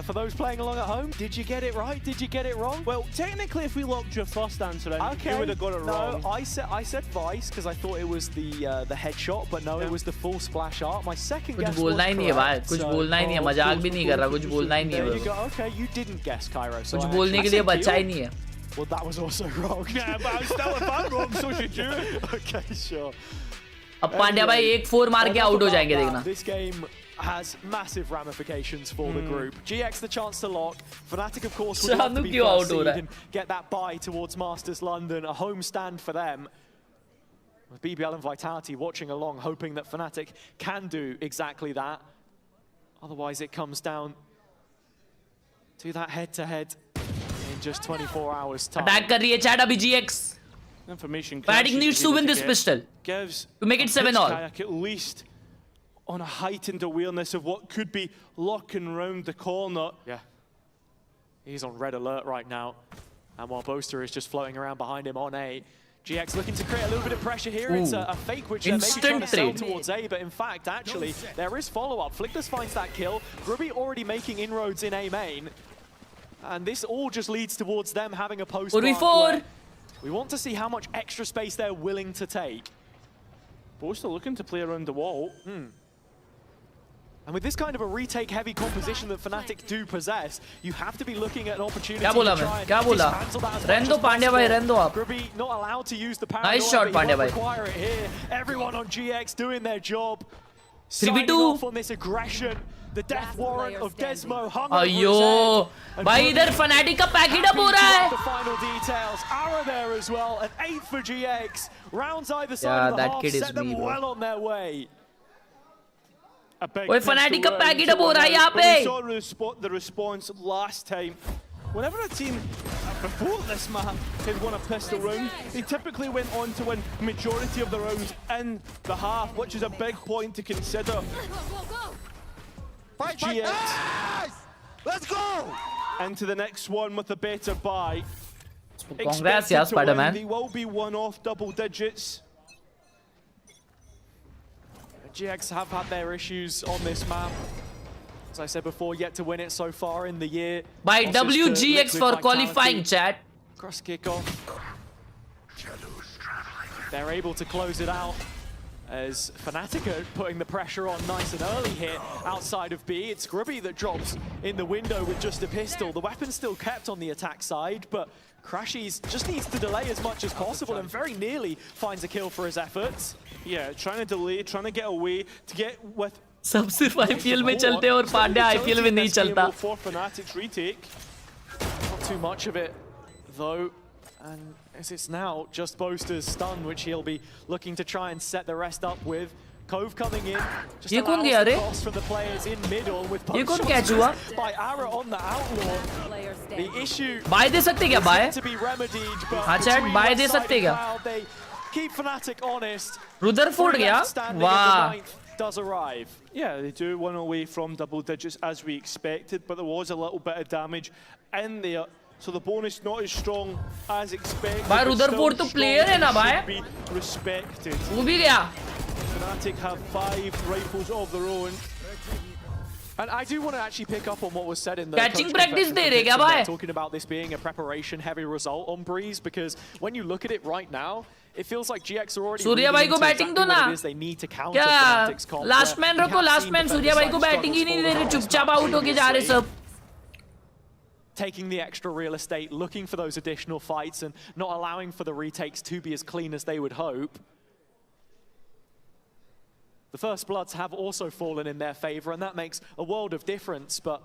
For those playing along at home, did you get it right? Did you get it wrong? Well, technically, if we locked your first answer in, Okay. you would have got it wrong. No, I said Vice because I thought it was the headshot, but no, it was the full splash art. My second कुछ guess बोलना ही was नहीं है भाई, correct, कुछ so- बोलना ही नहीं है, मजाक भी नहीं कर रहा, कुछ बोलना ही नहीं There you है, go. Okay, you didn't guess Cairo. So कुछ I बोलने के actually- लिए I said बच्चा ही Peel. नहीं है. Well, that was also wrong. Yeah, but still, if I'm wrong, so should you. Okay, sure. अब पांड्या भाई एक 4 मार के आउट हो जाएंगे देखना. This game has massive ramifications for the group. GX the chance to lock. Fnatic, of course, would love to be क्यों first out हो seed रहा है? and get that bye towards Masters London, a home stand for them. With BBL and Vitality watching along, hoping that Fnatic can do exactly that. Otherwise, it comes down to that head-to-head in just 24 hours' time. Attack कर रही है chat अभी GX. Information. Fnatic needs to win this pistol Gives to make it 7-all. Kayak at least on a heightened awareness of what could be lurking round the corner. Yeah. He's on red alert right now. And while Boaster is just floating around behind him on A, GX looking to create a little bit of pressure here. It's a fake which they're maybe trying to sell Instant towards A, but in fact, actually, there is follow-up. Flickless finds that kill. Grubby already making inroads in A main. And this all just leads towards them having a post. 4v4. We want to see how much extra space they're willing to take. Boaster looking to play around the wall. And with this kind of a retake-heavy composition that Fnatic do possess, you have to be looking at an opportunity क्या बोला to मैं? try and क्या बोला? dismantle that as रहने much दो as Pandya भाई, possible. रहने दो आप. Grubby not allowed to use the paranoia, Nice shot, but he Pandya won't भाई. require it here. Everyone on GX doing their job. 3v2. Signing off on this aggression. The death warrant of Desmo hung over his अयो head. भाई इधर Fnatic का packet up हो रहा है. The final details. Ara there as well. An 8 for GX. Rounds either side Yeah, of the that half kid is set them me, bro. well on their way. A big ओए pistol Fnatic का round packet to up हो रहा है one यहाँ out, but we पे. saw the response last time. Whenever a team before this map had won a pistol round, they typically went on to win majority of the rounds in the half, which is a big point to consider. Fight, GX. Nice! Let's go! Into the next one with a better buy. Congrats, Expected yeah, to win. Spider-Man. They will be one off double digits. GX have had their issues on this map. As I said before, yet to win it so far in the year. By Losses to WGX Liquid for Vitality. qualifying chat. Cross kickoff. They're able to close it out as Fnatic are putting the pressure on nice and early here outside of B. It's Grubby that drops in the window with just a pistol. The weapon's still kept on the attack side, but Crashies just needs to delay as much as possible and very nearly finds a kill for his efforts. Yeah, trying to delay, trying to get away, to get with... सब सिर्फ IPL में चलते हैं और Pandya IPL में नहीं चलता. For Fnatic's retake. Not too much of it, though. And as it's now just Boaster's stun, which he'll be looking to try and set the rest up with. Cove coming in. Just ये कौन allows गया the रे? cross from the players in middle with ये both कौन shots catch हुआ? missed by Ara on the outlaw. The issue bye दे सकते क्या bye? to be remedied, but हाँ chat between बाय left दे side सकते and क्या? Cloud, they keep Fnatic honest. Rutherford Three गया? left standing as the वाह. ninth does arrive. Yeah, they do one away from double digits as we expected, but there was a little bit of damage in there. So the bonus not as strong as expected. भाई but Rutherford still तो player है ना strong भाई? and should be respected. वो भी गया. Fnatic have 5 rifles of their own. And I do want to actually pick up on what was said in the Catching coach practice confession they from रहे क्या Vincent there, भाई? talking about this being a preparation heavy result on Breeze, because when you look at it right now, it feels like GX are already Surya भाई को batting दो ना. what it is they need to counter क्या? Fnatic's comp, last where man we रखो have last seen man defender Surya भाई को side batting ही नहीं दे रहे struggles चुपचाप for आउट होके जा रहे सब. taking the extra real estate, looking for those additional fights and not allowing for the retakes to be as clean as they would hope. The First Bloods have also fallen in their favor, and that makes a world of difference, but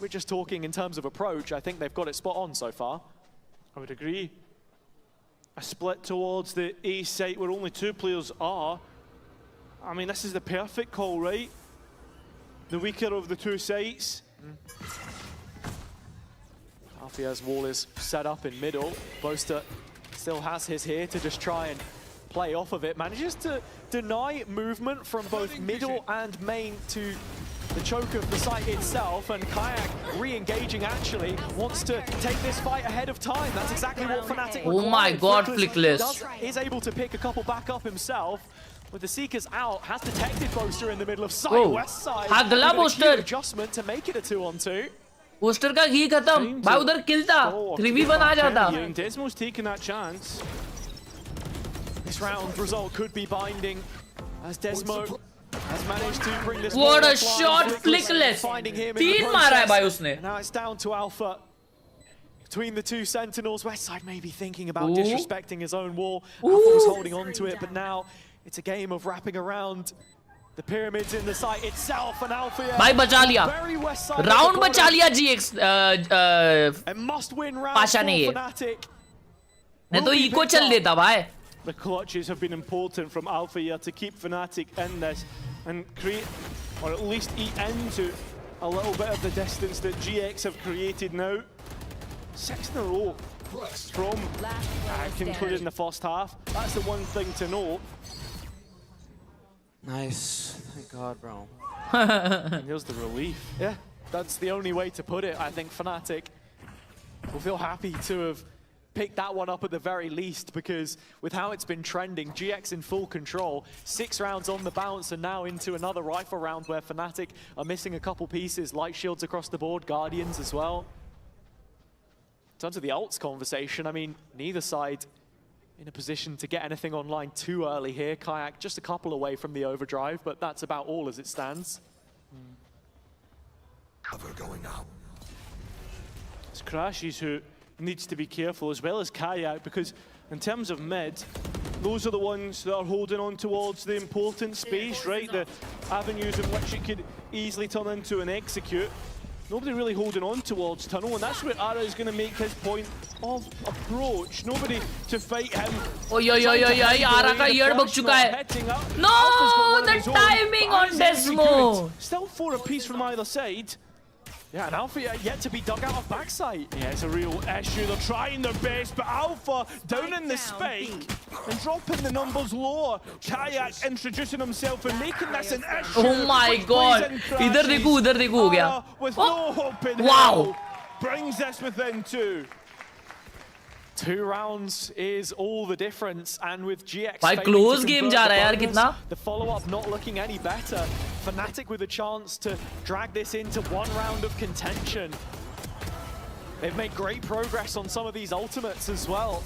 we're just talking in terms of approach. I think they've got it spot on so far. I would agree. A split towards the A site where only 2 players are. I mean, this is the perfect call, right? The weaker of the 2 sites. Alfia's wall is set up in middle. Boaster still has his here to just try and play off of it. Manages to deny movement from both middle and main to the choke of the site itself, and Kayak re-engaging actually wants to take this fight ahead of time. That's exactly what Fnatic Oh my required. God, Flickless. Is able to pick a couple back up himself, with the Seekers out, has detected Boaster in the middle of side, Oh. west side. Hagla With an acute Boaster. adjustment to make it a 2-on-2. Poster का घी खत्म भाई उधर किल था 3v1 आ जाता And Desmo's taking that chance. This round result could be binding as Desmo has managed to bring this. What ball a offline. shot, Flickless. Finding him in the तीन मारा है भाई process. उसने Now it's down to Alpha. Between the two Sentinels, Westside may be thinking about Ooh. disrespecting his own wall. Alpha was holding on to it, but now it's a game of wrapping around the pyramids in the site itself, and Alpha भाई बचा लिया very west side of round the बचा corner. लिया GX A must-win round Pasha for ने ये Fnatic. नहीं तो eco चल देता भाई The clutches have been important from Alpha here to keep Fnatic in this and create, or at least eat into a little bit of the distance that GX have created now. 6 in a row from concluding the first half. That's the one thing to know. Nice. Thank God, bro. And there's the relief. Yeah, that's the only way to put it. I think Fnatic will feel happy to have picked that one up at the very least, because with how it's been trending, GX in full control, 6 rounds on the bounce, and now into another rifle round where Fnatic are missing a couple pieces, light shields across the board, Guardians as well. In terms of the ults conversation, I mean, neither side in a position to get anything online too early here. Kayak just a couple away from the overdrive, but that's about all as it stands. Cover going out. It's Crashies who needs to be careful, as well as Kayak, because in terms of mid, those are the ones that are holding on towards the important space, right? The avenues in which it could easily turn into an execute. Nobody really holding on towards Tunnel, and that's where Ara is going to make his point of approach. Nobody to fight him. ओय ओय ओय ओय ओय आरा का year bug चुका है No, the timing on Desmo. Still 4 apiece from either side. Yeah, and Alpha yet to be dug out of backside. Yeah, it's a real issue. They're trying their best, but Alpha down in the spike and dropping the numbers lower. Kayak introducing himself and making this an issue. Oh my God! इधर देखो हो गया. Ara with no hope in Wow. hell brings this within 2. 2 rounds is all the difference, and with GX भाई failing close to game convert जा the रहा है यार bonus, कितना? the follow-up not looking any better. Fnatic with a chance to drag this into 1 round of contention. They've made great progress on some of these ultimates as well.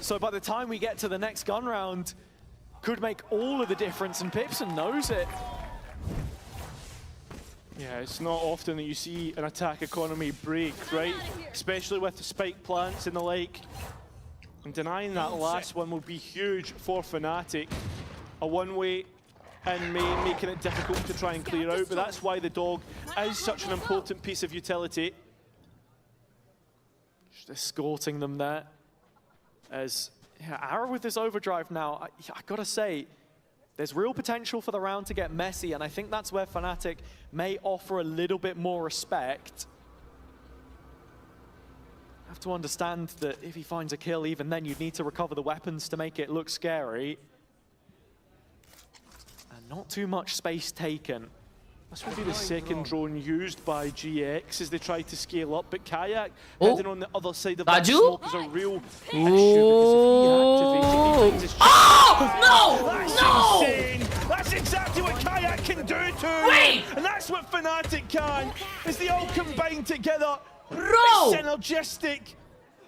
So by the time we get to the next gun round, could make all of the difference, and Pipson knows it. Yeah, it's not often that you see an attack economy break, right? Especially with the spike plants and the like. And denying that last one will be huge for Fnatic. A one-way in main, making it difficult to try and clear out, but that's why the dog is such an important piece of utility. Just escorting them there. As Ara with this overdrive now, I gotta say, there's real potential for the round to get messy, and I think that's where Fnatic may offer a little bit more respect. Have to understand that if he finds a kill, even then you'd need to recover the weapons to make it look scary. And not too much space taken. This would be the second drone used by GX as they try to scale up, but Kayak Oh. heading on the other side of that Raju? smoke is a real issue, because if he activates it, he finds his That's No! insane! That's exactly what Kayak can do too! Wait! And that's what Fnatic can! As they all combine together, Bro! it's synergistic!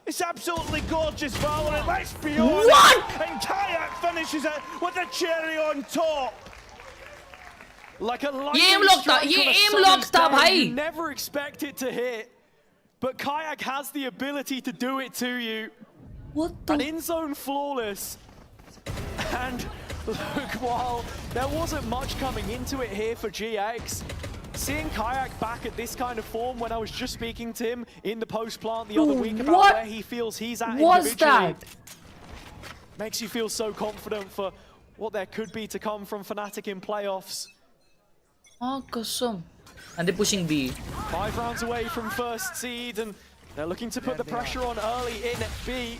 It's absolutely gorgeous, Valorant, let's be honest! What? And Kayak finishes it with a cherry on top! Like a ये aim lock था, ये aim lock था भाई. You never expect it to hit, but Kayak has the ability to do it to you. What An in-zone flawless. And look, while there wasn't much coming into it here for GX, seeing Kayak back at this kind of form when I was just speaking to him in the post-plant the other week about what where he feels he's at was individually, that? makes you feel so confident for what there could be to come from Fnatic in playoffs. हाँ कसम. And they're pushing B. 5 rounds away from first seed, and they're looking to put the pressure on early in B.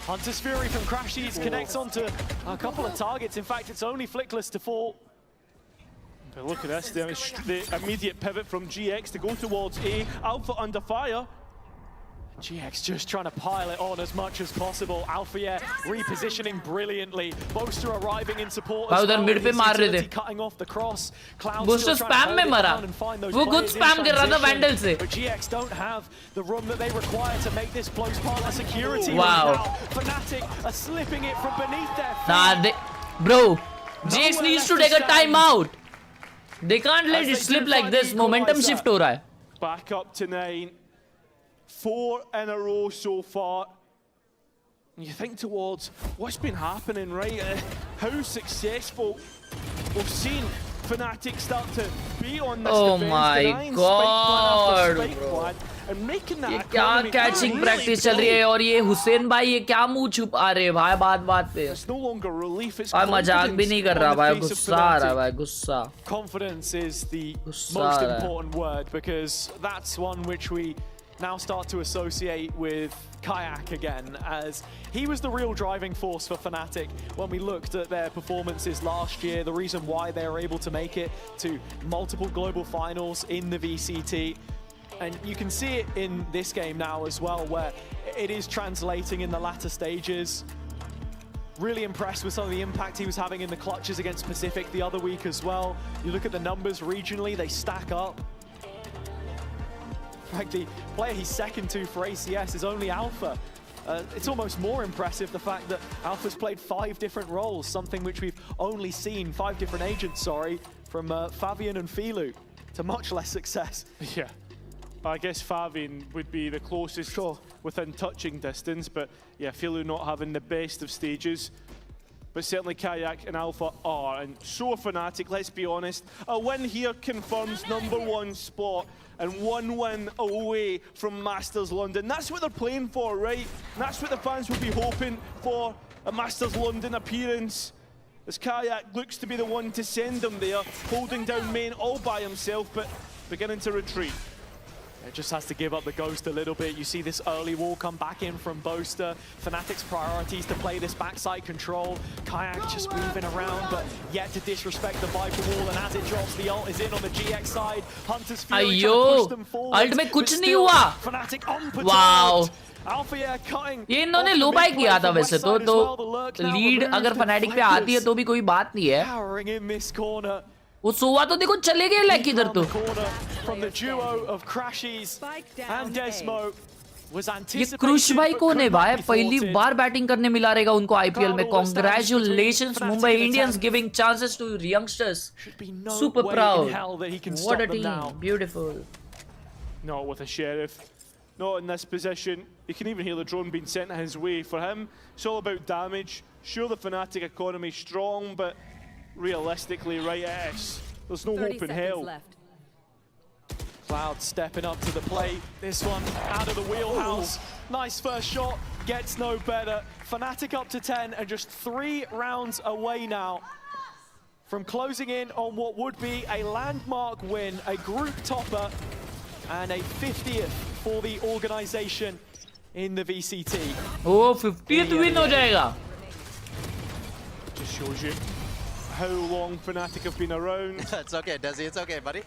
Hunter's Fury from Crashies connects onto a couple of targets. In fact, it's only Flickless to fall. But look at this, the immediate pivot from GX to go towards A. Alpha under fire. GX just trying to pile it on as much as possible. Alpha repositioning brilliantly. Boaster arriving in support as well. mid पे मार रहे थे. Cutting off the cross. Boaster spam में मरा. वो good spam कर रहा था Vandal से. But GX don't have the room that they require to make this close part of security. Wow. Right now. Fnatic are slipping it from beneath their feet. Nah, bro, GX needs to take a timeout. They can't let it slip like this. Momentum shift हो रहा है. Back up to 9. 4 in a row so far. And you think towards what's been happening, right? How successful we've seen Fnatic start to be on this Oh defense, my denying God, spike plan after spike bro. plan, and making that ये क्या catching practice चल रही है और ये हुसैन भाई ये क्या मुंह छुपा रहे हैं भाई बात पे. It's no longer relief, it's भाई मजाक भी नहीं कर रहा भाई, confidence गुस्सा आ रहा है भाई, गुस्सा. Confidence is the Gussa most aa raha hai. important word, because that's one which we now start to associate with Kayak again, as he was the real driving force for Fnatic when we looked at their performances last year, the reason why they were able to make it to multiple global finals in the VCT. And you can see it in this game now as well, where it is translating in the latter stages. Really impressed with some of the impact he was having in the clutches against Pacific the other week as well. You look at the numbers regionally, they stack up. In fact, the player he's second to for ACS is only Alpha. It's almost more impressive, the fact that Alpha's played 5 different roles, something which we've only seen, 5 different agents, sorry, from Fabian and Filu, to much less success. Yeah. I guess Fabian would be the closest within touching distance, but yeah, Filu not having the best of stages. But certainly Kayak and Alpha are, and so Fnatic, let's be honest. A win here confirms #1 spot and 1 win away from Masters London. That's what they're playing for, right? And that's what the fans will be hoping for, a Masters London appearance. As Kayak looks to be the one to send them there, holding down main all by himself, but beginning to retreat. It just has to give up the ghost a little bit. You see this early wall come back in from Boaster. Fnatic's priorities to play this backside control. Kayak just weaving around, but yet to disrespect the Viper wall. And as it drops, the ult is in on the GX side. Hunter's Fury trying to push them forward. ult में कुछ नहीं हुआ. Fnatic unperturbed. Wow. Alpha cutting. ये इन्होंने लो bye किया था वैसे तो लीड अगर फनाटिक पे आती है तो भी कोई बात नहीं है. Powering in this corner. वो सोवा तो देखो चले गए लैक इधर तो. From the duo of Crashies and Desmo was ये anticipated. क्रूश भाई कौन है भाई, पहली बार बैटिंग करने मिला रहेगा उनको आईपीएल में. Congratulations Mumbai Indians giving chances to youngsters. Super proud. What a team. Beautiful. Not with a Sheriff. Not in this position. You can even hear the drone being sent his way. For him, it's all about damage. Sure, the Fnatic economy strong, but realistically, right, there's no hope in hell. Cloud stepping up to the plate. This one out of the wheelhouse. Nice first shot. Gets no better. Fnatic up to 10 and just 3 rounds away now from closing in on what would be a landmark win, a group topper, and a 50th for the organization in the VCT. Oh, 50th win हो जाएगा. Just shows you how long Fnatic have been around. It's okay, Desi, it's okay, buddy.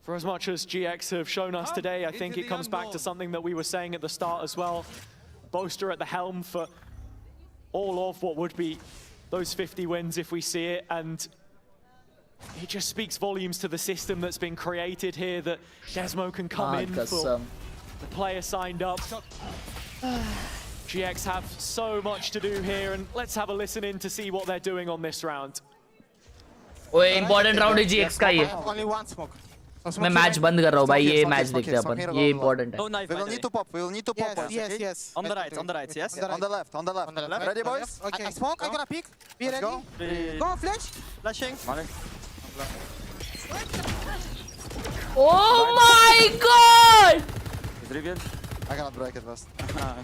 For as much as GX have shown us today, I think it comes back to something that we were saying at the start as well. Boaster at the helm for all of what would be those 50 wins if we see it, and it just speaks volumes to the system that's been created here, that Desmo can come in for the player signed up. GX have so much to do here, and let's have a listen in to see what they're doing on this round. ओए important round है GX का ये. Only one smoke. मैं match बंद कर रहा हूँ भाई, ये मैच देखते हैं अपन, ये important है. We will need to pop. We will need to pop. Yes. On the right, yes. On the left. Ready, boys? Okay. I smoke. I'm gonna peek. Be ready. Go, flash. Flashing. Oh my god! I cannot break it fast.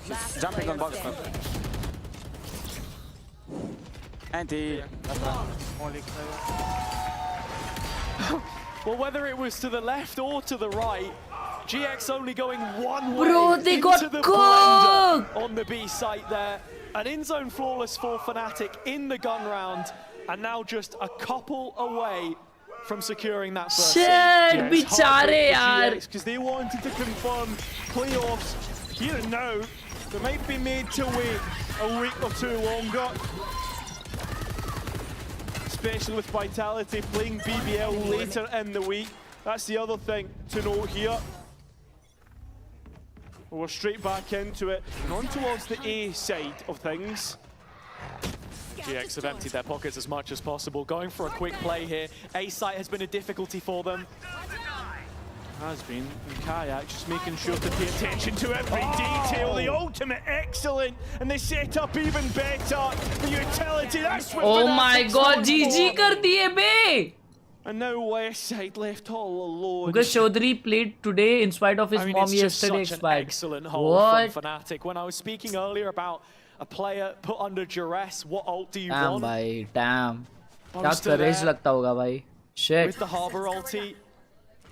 He's jumping on box. Anti. Well, whether it was to the left or to the right, GX only going one way. Bro, they got into the cooked on the B site there. An in-zone flawless for Fnatic in the gun round, and now just a couple away from securing that first Shit, seed. bichare yaar. Because they wanted to confirm playoffs here and now. They might be made to wait a week or two longer. Especially with Vitality playing BBL later in the week. That's the other thing to note here. We're straight back into it and on towards the A side of things. GX have emptied their pockets as much as possible, going for a quick play here. A site has been a difficulty for them. Has been. And Kayak just making sure to pay attention to every detail. The ultimate excellent, and they set up even better. The utility, that's what Oh my Fnatic's god, known GG for. कर दिए बे. And now Westside left all alone. Because Chaudhary played today in spite of his I mean, mom it's just yesterday such an expired. excellent hold What? from Fnatic. When I was speaking earlier about a player put under duress, what ult do you Damn want? भाई, damn. क्या Boaster courage there लगता होगा भाई. Shit. with the Harbor ulti.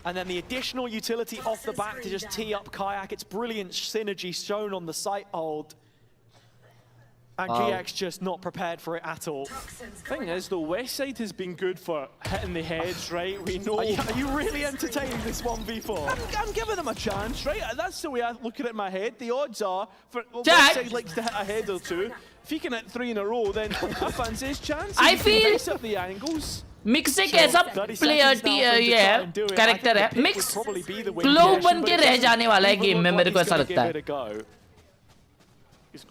And then the additional utility off the back to just tee up Kayak. It's brilliant synergy shown on the site hold. And Wow. GX just not prepared for it at all. Thing is, though, Westside has been good for hitting the heads, right? We know. Are you really entertaining this 1v4? I'm giving them a chance, right? That's the way I look at it in my head. The odds are, for Jack. Westside likes to hit a head or two. If he can hit 3 in a row, then I fancy his chance. I He can feel- mix up the angles. Mix एक ऐसा 30 player seconds now for him to ये try है and do it. I think character the है pick would mix probably be the win क्लो condition, बन but के it रह doesn't जाने वाला है even गेम में look मेरे को like ऐसा he's लगता gonna है give it a go.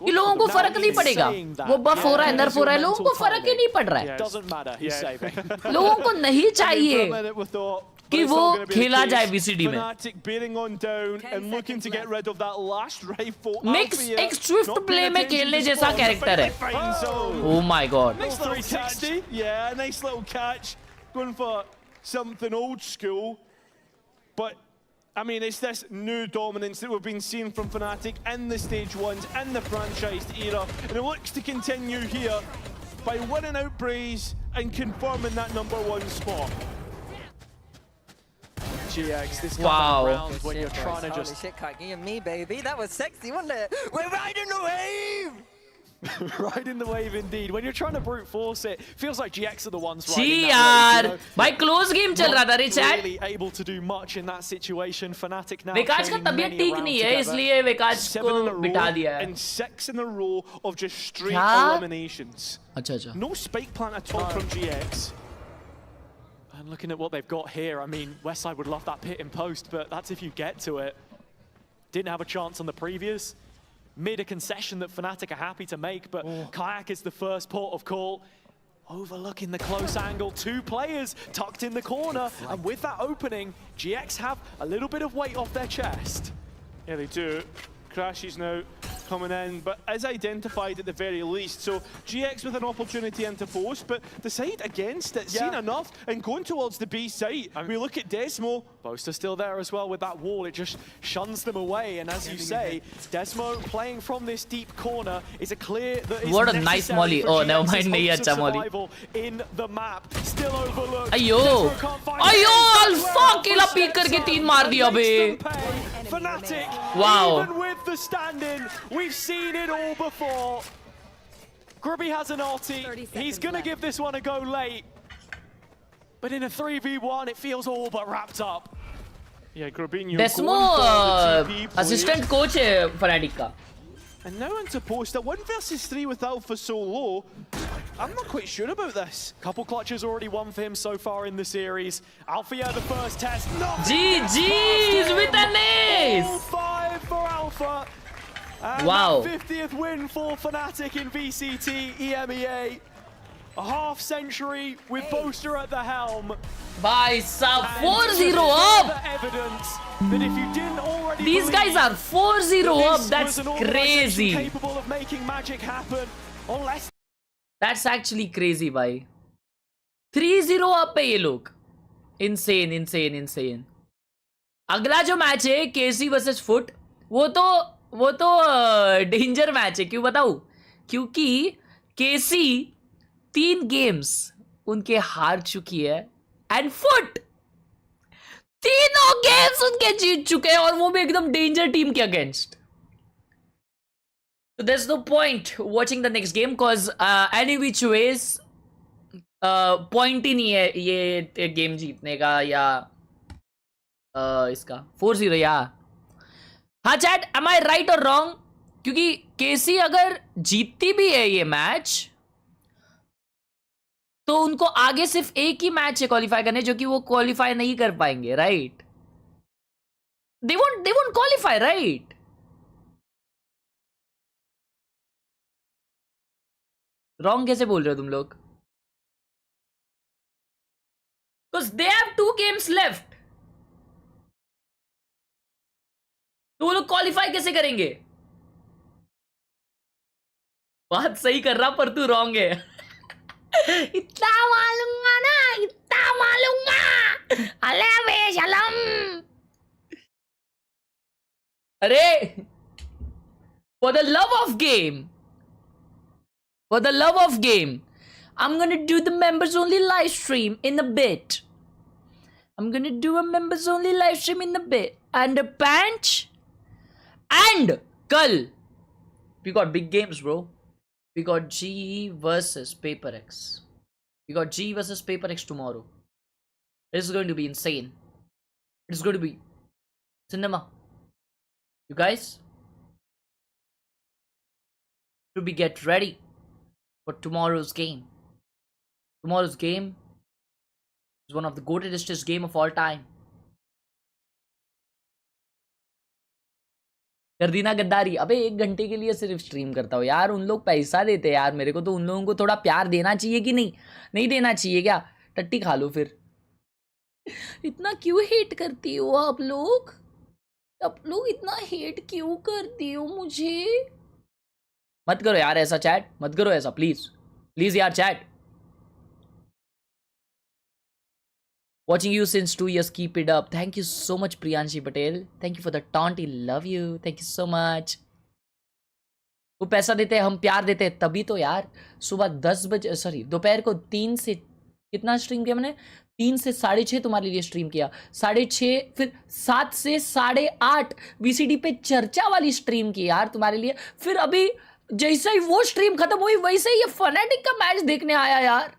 कि लोगों को फर्क नहीं पड़ेगा वो बफ हो रहा है नर्फ हो रहा है लोगों को फर्क ही नहीं पड़ रहा है Doesn't matter, he's saving. लोगों को नहीं I mean, चाहिए for a minute we thought, but कि it's वो not gonna be the खेला case. जाए VCD में Fnatic bearing on down and looking to get rid of that last rifle. Mix Althea एक स्विफ्ट not प्ले paying में attention खेलने to जैसा spawn, character है but finds zone. Oh my god Nice little 360. Yeah, nice little catch. Going for something old school. But, I mean, it's this new dominance that we've been seeing from Fnatic in the stage ones, in the franchised era. And it looks to continue here by winning out Braze and confirming that #1 spot. GX, this Wow. kind of round when Shit, you're trying to boys. just... Holy shit, Kaki and me, baby. That was sexy, wasn't it? We're riding the wave! Riding the wave indeed. When you're trying to brute force it, feels like GX are the ones जी riding यार that wave, भाई close game चल रहा था रे not chat really able to do much in that situation. Fnatic now विकास का training तबीयत many ठीक around नहीं है together. इसलिए विकास 7 in a को row बिठा दिया है and 6 in a row of just straight क्या? eliminations. अच्छा अच्छा No spike plant at all from GX. And looking at what they've got here, I mean, Westside would love that pit in post, but that's if you get to it. Didn't have a chance on the previous. Made a concession that Fnatic are happy to make, but Kayak is the first port of call. Overlooking the close angle, 2 players tucked in the corner, and with that opening, GX have a little bit of weight off their chest. Yeah, they do. Crashes now coming in, but as identified at the very least. So GX with an opportunity into post, but the side against it, seen enough, and going towards the B site. We look at Desmo. Boaster still there as well with that wall. It just shuns them away. And as you say, Desmo playing from this deep corner is a clear that is What a nice necessary molly. for Oh, never GX's mind, nahi hopes of acha molly. survival in the map. Still overlooked. अयो Desmo can't find अयो it. Alpha अकेला peak करके 3 मार दिया बे Fnatic, Wow. even with the stand-in, we've seen it all before. Grubby has an ulti. He's going to give this one a go late. But in a 3v1, it feels all but wrapped up. Yeah, Grubinho Desmo going for the TP play. Assistant coach है fanatic का And now into post, a 1 versus 3 with Alpha so low. I'm not quite sure about this. Couple clutches already won for him so far in the series. Alpha, the first test. GG's with an ace. All 5 for Alpha. And Wow. that 50th win for Fnatic in VCT EMEA. A half century with Boaster at the helm. भाई साहब And 4-0 further up evidence that if you didn't already These guys believe are 4-0 that up this that's was an organisation crazy capable of making magic happen, unless That's actually crazy भाई 3-0 up है ये लोग insane अगला जो match है केसी versus foot वो तो danger match है क्यों बताऊं क्योंकि केसी 3 गेम्स उनके हार चुकी है एंड फुट तीनों गेम्स उनके जीत चुके हैं और वो भी एकदम डेंजर टीम के against So there's no point watching the next game because any which ways point ही नहीं है ये गेम जीतने का या इसका 4-0 या हाँ चैट, एम आई राइट और रॉन्ग? क्योंकि केसी अगर जीतती भी है ये मैच तो उनको आगे सिर्फ एक ही मैच है क्वालिफाई करने, जो कि वो क्वालिफाई नहीं कर पाएंगे, right? They won't qualify, right? Wrong कैसे बोल रहे हो तुम लोग? Because they have 2 games left. तो वो लोग क्वालिफाई कैसे करेंगे? बात सही कर रहा पर तू रॉन्ग है। इतना मालूंगा ना, इतना मालूंगा। अले बेशलम। अरे for the love of game, for the love of game, I'm gonna do the members only live stream in a bit. I'm gonna do a members only live stream in a bit. And a punch. And kal we got big games, bro. We got G versus Paper X. We got G versus Paper X tomorrow. This is going to be insane. It's going to be cinema. You guys to be get ready for tomorrow's game. Tomorrow's game is one of the greatest game of all time. कर दी ना गद्दारी। अबे 1 घंटे के लिए सिर्फ stream करता हूँ यार, उन लोग पैसा देते हैं यार मेरे को, तो उन लोगों को थोड़ा प्यार देना चाहिए कि नहीं? नहीं देना चाहिए क्या? टट्टी खा लो फिर। इतना क्यों हेट करती हो आप लोग? इतना हेट क्यों करती हो मुझे? मत करो यार ऐसा चैट, मत करो ऐसा प्लीज, प्लीज यार chat. Watching you since 2 years, keep it up. Thank you so much, Priyanshi Patel. Thank you for the taunt. Love you. Thank you so much. वो पैसा देते हैं, हम प्यार देते हैं, तभी तो यार। सुबह 10 बजे, सॉरी दोपहर को 3 से कितना स्ट्रीम किया मैंने? 3 से 6:30 तुम्हारे लिए स्ट्रीम किया, 6:30 फिर 7 से 8:30 VCD पे चर्चा वाली स्ट्रीम की यार तुम्हारे लिए। फिर अभी जैसे ही वो स्ट्रीम खत्म हुई वैसे ही ये फनाटिक का मैच देखने आया यार,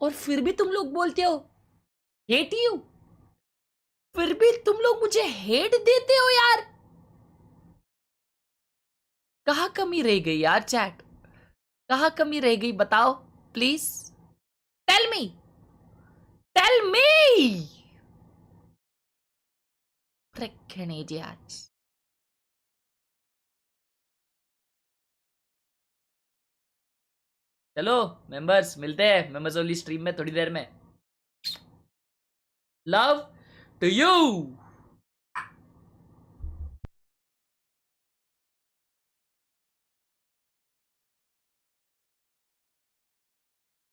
और फिर भी तुम लोग बोलते हो हेट यू। फिर भी तुम लोग मुझे हेट देते हो यार। कहाँ कमी रह गई यार चैट? कहाँ कमी रह गई बताओ please, tell me, tell me. Freaking idiots. चलो मेंबर्स मिलते हैं मेंबर्स ओनली स्ट्रीम में थोड़ी देर में। Love to you.